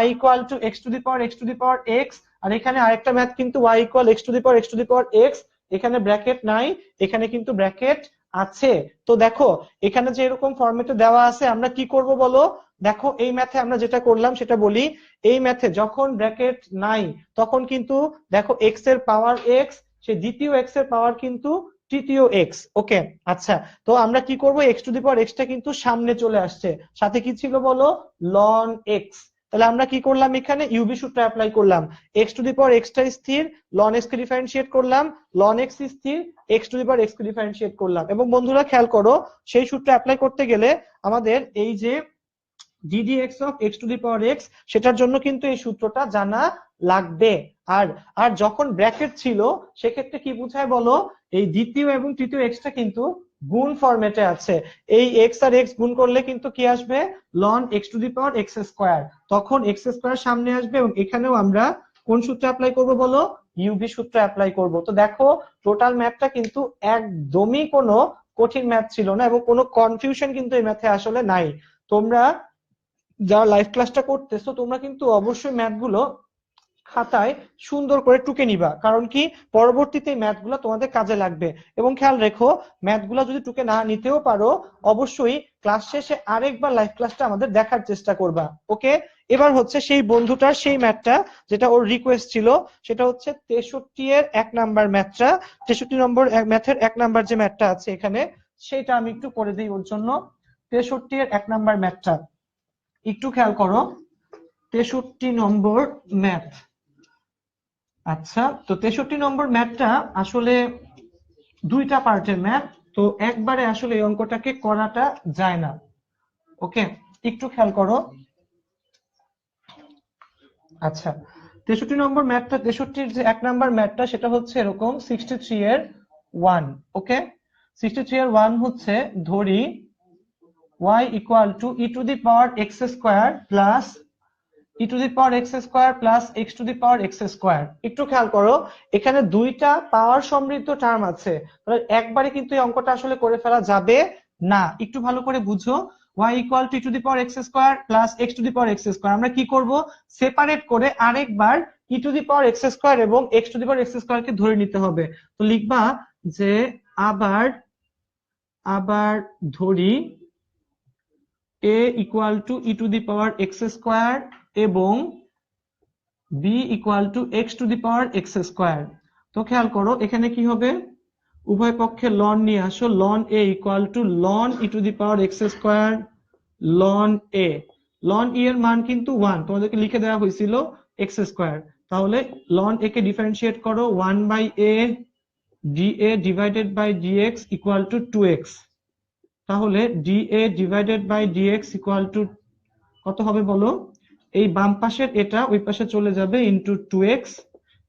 y equal to x to the power x to the power x, আর এখানে আরেকটা ম্যাথ কিন্তু y equal x to the power x to the power x. এখানে ব্র্যাকেট নাই, এখানে কিন্তু ব্র্যাকেট আছে। তো দেখো, এখানে যে এরকম ফরম্যাটে দেওয়া আছে, আমরা কি করব বলো। দেখো, এই ম্যাথে আমরা যেটা করলাম সেটা বলি। এই ম্যাথে যখন ব্র্যাকেট নাই তখন কিন্তু দেখো এক্স এর পাওয়ার এক্স, সে দ্বিতীয় এক্স এর পাওয়ার কিন্তু তৃতীয় এক্স। ওকে, আচ্ছা, তো আমরা কি করব, x to the power extra কিন্তু সামনে চলে আসছে, সাথে কি ছিল বলো, লন এক্স। তাহলে আমরা কি করলাম, এখানে ইউবি সূত্র অ্যাপ্লাই করলাম। X to the power extra স্থির, লন এক্স কে ডিফারেন্সিয়েট করলাম, লন এক্স স্থির, x to the power x K differentiate করলাম। এবং বন্ধুরা খেয়াল করো, সেই সূত্র অ্যাপ্লাই করতে গেলে আমাদের এই যে ddx of x to the power x, সেটার জন্য কিন্তু এই সূত্রটা জানা লাগবে। আর আর যখন ব্র্যাকেট ছিল সেক্ষেত্রে কি বোঝায় বলো, এই দ্বিতীয় এবং তৃতীয় এক্সটা কিন্তু গুণ ফরম্যাটে আছে। এই এক্স আর এক্স গুণ করলে কিন্তু কি আসবে, ln x to the power x square. তখন এক্স স্কোয়ার সামনে আসবে, এবং এখানেও আমরা কোন সূত্র অ্যাপ্লাই করব বলো, ইউভি সূত্র অ্যাপ্লাই করব। তো দেখো, টোটাল ম্যাথটা কিন্তু একদমই কোনো কঠিন ম্যাথ ছিল না, এবং কোনো কনফিউশন কিন্তু এই ম্যাথে আসলে নাই। তোমরা যারা লাইভ ক্লাসটা করতেছো তোমরা কিন্তু অবশ্যই ম্যাথগুলো খাতায় সুন্দর করে টুকে নিবা, কারণ কি পরবর্তীতে ম্যাথগুলো তোমাদের কাজে লাগবে। এবং খেয়াল রেখো, ম্যাথগুলো যদি টুকে না নিতেও পারো, অবশ্যই ক্লাস শেষে আরেকবার লাইভ ক্লাসটা আমাদের দেখার চেষ্টা করবা। ওকে, এবার হচ্ছে সেই বন্ধুটার সেই ম্যাথটা যেটা ওর রিকোয়েস্ট ছিল, সেটা হচ্ছে 63 এর 1 নাম্বার ম্যাথটা। 63 নম্বর ম্যাথের 1 নাম্বার যে ম্যাথটা আছে এখানে, সেটা আমি একটু করে দিই ওর জন্য। 63 এর 1 নাম্বার ম্যাথটা একটু খেয়াল করো। 63 নম্বর ম্যাথ। আচ্ছা, তো 63 নম্বর ম্যাথটা আসলে দুইটা পার্টের ম্যাথ, তো একবারে আসলে এই অঙ্কটাকে করাটা যায় না। ওকে, একটু খেয়াল করো। আচ্ছা, 63 নম্বর ম্যাথটা, 63 যে 1 নাম্বার ম্যাথটা সেটা হচ্ছে এরকম 63 এর 1। ওকে, 63 এর 1 হচ্ছে, ধরি y equal to e to the power x square plus E to the power x square plus x to the power x square. একটু খেয়াল করো, এখানে দুইটা পাওয়ার সমৃদ্ধ টার্ম আছে, একবারে কিন্তু এই অঙ্কটা আসলে করে ফেলা যাবে না। একটু ভালো করে বুঝো, y equal to e to the power x square plus x to the power x square, আমরা কি করব, সেপারেট করে আরেকবার e to the power x square এবং x to the power x square কে ধরে নিতে হবে। তো লিখবা যে আবার আবার ধরি a equal to e to the power x square এবং b equal to x to the power x square. তো খেয়াল করো, এখানে কি হবে, উভয় পক্ষে লন নিয়ে আসো, ln a equal to ln E to the power x square ln a। Ln e এর মান কিন্তু 1, তোমাদেরকে লিখে দেওয়া হয়েছিল এক্স স্কোয়ার। তাহলে লন a কে ডিফারেন্সিয়েট করো, 1 by a dA divided by dx equal to 2x। তাহলে dA divided by dx equal to কত হবে বলো, এই বাম পাশের এটা ওই পাশে চলে যাবে, ইন্টু 2x,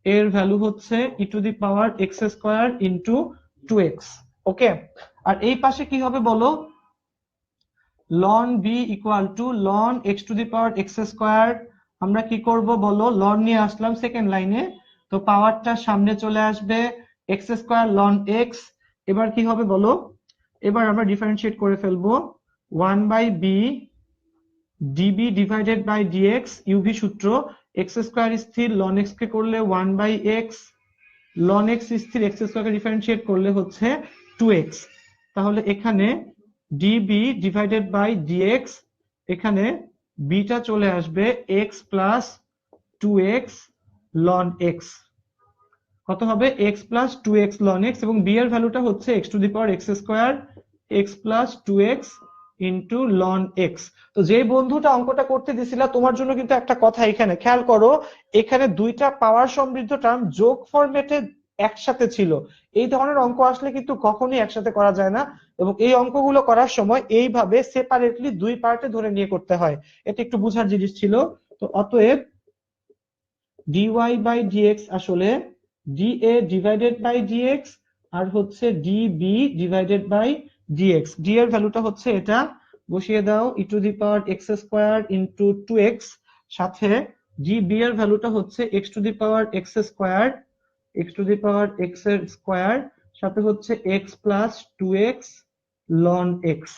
এর ভ্যালু হচ্ছে e to the power x square into 2x। Okay, আর এই পাশে কি হবে বলো, লন বি ইকুয়াল টু লন x to the power x square. আমরা কি করব বলো, লন নিয়ে আসলাম সেকেন্ড লাইনে, তো পাওয়ারটা সামনে চলে আসবে, এক্স স্কোয়ার লন এক্স। এবার কি হবে বলো, এবার আমরা ডিফারেন্সিয়েট করে ফেলবো, 1 by B DB divided by DX, UV সূত্র, এক্স স্কোয়ার স্থির, লন এক্স কে করলে 1 বাই এক্স, লন এক্স স্থির, এক্স স্কোয়ার কে ডিফারেন্সিয়েট করলে হচ্ছে 2x। তাহলে এখানে ডিবি ডিভাইডেড বাই ডিএক্স, এখানে বিটা চলে আসবে x plus 2x ln x। কত হবে, x plus 2x ln x, এবং b এর ভ্যালুটা হচ্ছে x to the power x square x plus 2x into ln x। তো যে বন্ধুটা অঙ্কটা করতে দিছিলা, তোমার জন্য কিন্তু একটা কথা এখানে খেয়াল করো, এখানে দুইটা পাওয়ার সমৃদ্ধ টার্ম যোগ ফরম্যাটে একসাথে ছিল। এই ধরনের অঙ্ক আসলে কিন্তু কখনোই একসাথে করা যায় না, এবং এই অঙ্কগুলো করার সময় এইভাবে সেপারেটলি দুই পার্টে ধরে নিয়ে করতে হয়। এটা একটু বুঝার জিনিস ছিল। তো অতএব dy বাই dx আসলে dA ডিভাইডেড বাই dx, আর হচ্ছে dB divided by dx। d এর ভ্যালুটা হচ্ছে এটা, বসিয়ে দাও, e to the power x square into 2x, সাথে dB এর ভ্যালুটা হচ্ছে x to the power x square x to the power x এর স্কোয়ার সাথে হচ্ছে x plus 2x loan x.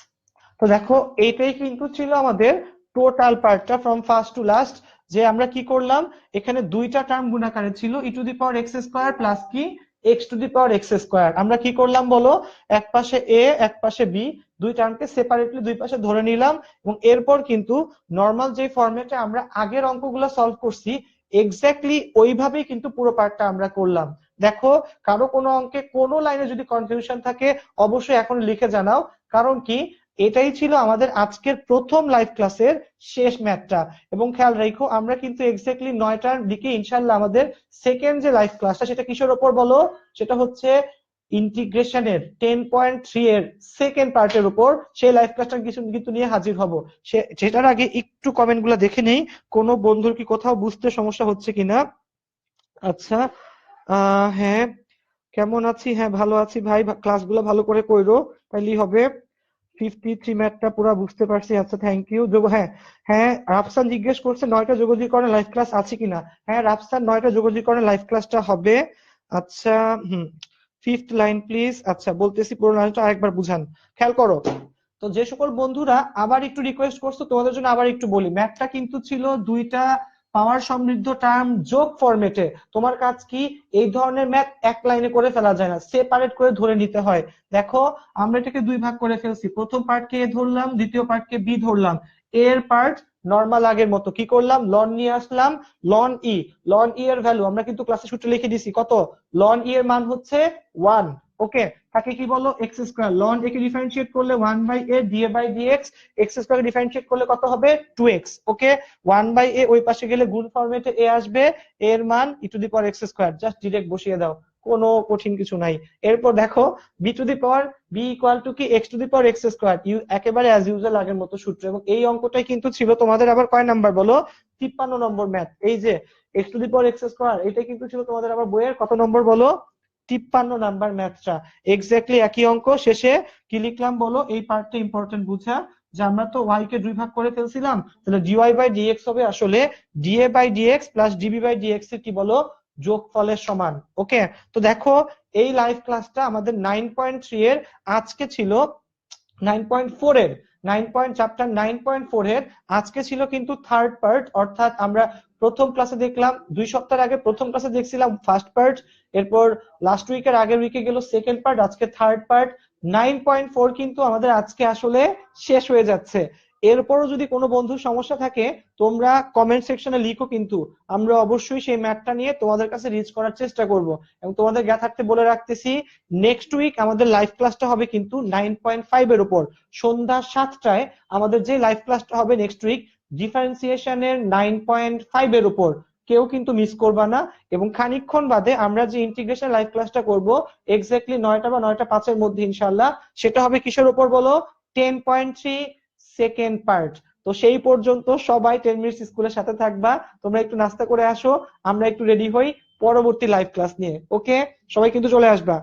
তো দেখো এইটাই কিন্তু ছিল আমাদের টোটাল পার্টটা ফ্রম ফার্স্ট টু লাস্ট, যে আমরা কি করলাম এখানে দুইটা টার্ম গুণাকারে ছিল e to the power x square plus কি x to the power x square. আমরা কি করলাম বলো, এক পাশে এ এক পাশে বি, দুই টার্মকে সেপারেটলি দুই পাশে ধরে নিলাম এবং এরপর কিন্তু নর্মাল যে ফরম্যাটে আমরা আগের অঙ্কগুলো সলভ করছি এক্স্যাক্টলি ওইভাবেই কিন্তু পুরো পার্টটা আমরা করলাম। দেখো কারো কোনো অঙ্কে কোনো লাইনে যদি কনফিউশন থাকে অবশ্যই এখন লিখে জানাও, কারণ কি এটাই ছিল আমাদের আজকের প্রথম লাইভ ক্লাসের শেষ ম্যাথটা। এবং খেয়াল রাখো আমরা কিন্তু এক্স্যাক্টলি 9টার দিকে ইনশাল্লাহ আমাদের সেকেন্ড যে লাইভ ক্লাসটা সেটা কিসের ওপর বলো, সেটা হচ্ছে ইন্টিগ্রেশনের 10.3 এর সেকেন্ড পার্টের উপর সেই লাইভ ক্লাসটা কিছু কিন্তু নিয়ে হাজির হব। সেটার আগে একটু কমেন্ট গুলা দেখে নেই, কোনো বন্ধুর কি কোথাও বুঝতে সমস্যা হচ্ছে কিনা। আচ্ছা হ্যাঁ কেমন আছি, হ্যাঁ ভালো আছি ভাই, ক্লাসগুলো ভালো করে কইরো তাইলেই হবে। 53 ম্যাথটা পুরো বুঝতে পারছি, আচ্ছা থ্যাংক ইউ। হ্যাঁ হ্যাঁ রাফসান জিজ্ঞেস করছে 9টা যোগাযোগকরণের লাইভ ক্লাস আছে কিনা। হ্যাঁ রাফসান 9টা যোগাযোগকরণের লাইভ ক্লাসটা হবে। আচ্ছা ফিফথ লাইন প্লিজ। আচ্ছা বলতেছি পুরো লাইনটা আরেকবার বুঝান, খেয়াল করো। তো যে সকল বন্ধুরা আবার একটু রিকোয়েস্ট করছো তোমাদের জন্য আবার একটু বলি, ম্যাথটা কিন্তু ছিল দুইটা পাওয়ার সমৃদ্ধ টার্ম যোগ ফরম্যাটে। তোমার কাজ কি এই ধরনের ম্যাথ এক লাইনে করে ফেলা যায় না, সেপারেট করে ধরে নিতে হয়। দেখো আমরা এটাকে দুই ভাগ করে ফেলছি, প্রথম পার্টকে এ ধরলাম দ্বিতীয় পার্টকে বি ধরলাম। এর পার্ট নর্মাল আগের মতো কি করলাম লন নিয়ে আসলাম, লন ই। লন ই এর ভ্যালু আমরা কিন্তু ক্লাসে সূত্রে লিখে দিছি কত, লন ই এর মান হচ্ছে 1। ওকে তাকে কি বলো এক্স স্কোয়ার, লন এ কে ডিফারেন্সিয়েট করলে 1/a DA by DX, X square differentiate করলে কত হবে 2x। ওকে 1/a ওই পাশে গেলে গুণ ফরম্যাটে এ আসবে, এর মান e to the power x square, just direct বসিয়ে দাও, কোনো কঠিন কিছু নাই। এরপর দেখো b to the power b equal to কি x to the power x square, একেবারে অ্যাজ ইউজুয়াল আগের মতো সূত্র। এবং এই অঙ্কটাই কিন্তু ছিল তোমাদের আবার কয় নাম্বার বলো, 53 নম্বর ম্যাথ। এই যে x to the power x square এটা কিন্তু ছিল তোমাদের আবার বইয়ের কত নম্বর বলো, 53 নাম্বার ম্যাথটা। এক্স্যাক্টলি একই অঙ্ক, শেষে কি লিখলাম বলো, এই পার্টটা ইম্পর্টেন্ট বুঝা, যে আমরা তো ওয়াই কে দুই ভাগ করে ফেলছিলাম, তাহলে ডিওয়াই বাই ডিএক্স হবে আসলে DA by DX plus DB by DX এর কি বলো যোগফলের সমান। ওকে তো দেখো এই লাইভ ক্লাসটা আমাদের 9.3 এর আজকে ছিল 9.4 এর 9 চ্যাপ্টার 9.4 এর আজকে ছিল কিন্তু থার্ড পার্ট। অর্থাৎ আমরা প্রথম ক্লাসে দেখলাম 2 সপ্তাহ আগে প্রথম ক্লাসে দেখছিলাম ফার্স্ট পার্ট, এরপর লাস্ট উইকের আগের উইকে গেল সেকেন্ড পার্ট, আজকে থার্ড পার্ট। 9.4 কিন্তু আমাদের আজকে আসলে শেষ হয়ে যাচ্ছে। এরপরও যদি কোনো বন্ধুর সমস্যা থাকে তোমরা কমেন্ট সেকশনে লিখো, কিন্তু আমরা অবশ্যই সেই ম্যাথটা নিয়ে তোমাদের কাছে রিচ করার চেষ্টা করব। এবং তোমাদের জ্ঞাতার্থে বলে রাখতেছি নেক্সট উইক আমাদের লাইভ ক্লাসটা হবে কিন্তু 9.5 এর উপর, সন্ধ্যা 7টায় আমাদের যে লাইভ ক্লাসটা হবে নেক্সট উইক ডিফারেন্সিয়েশনের 9.5 এর উপর, কেউ কিন্তু মিস করবা না। এবং খানিকক্ষণ বাদে আমরা যে ইন্টিগ্রেশন লাইভ ক্লাসটা করব এক্স্যাক্টলি 9টা বা 9টা 5 এর মধ্যে ইনশাআল্লাহ, সেটা হবে কিসের উপর বলো, 10.3 সেকেন্ড পার্ট। তো সেই পর্যন্ত সবাই 10 মিনিটস স্কুলের সাথে থাকবা, তোমরা একটু নাস্তা করে আসো, আমরা একটু রেডি হই পরবর্তী লাইভ ক্লাস নিয়ে। ওকে সবাই কিন্তু চলে আসবা।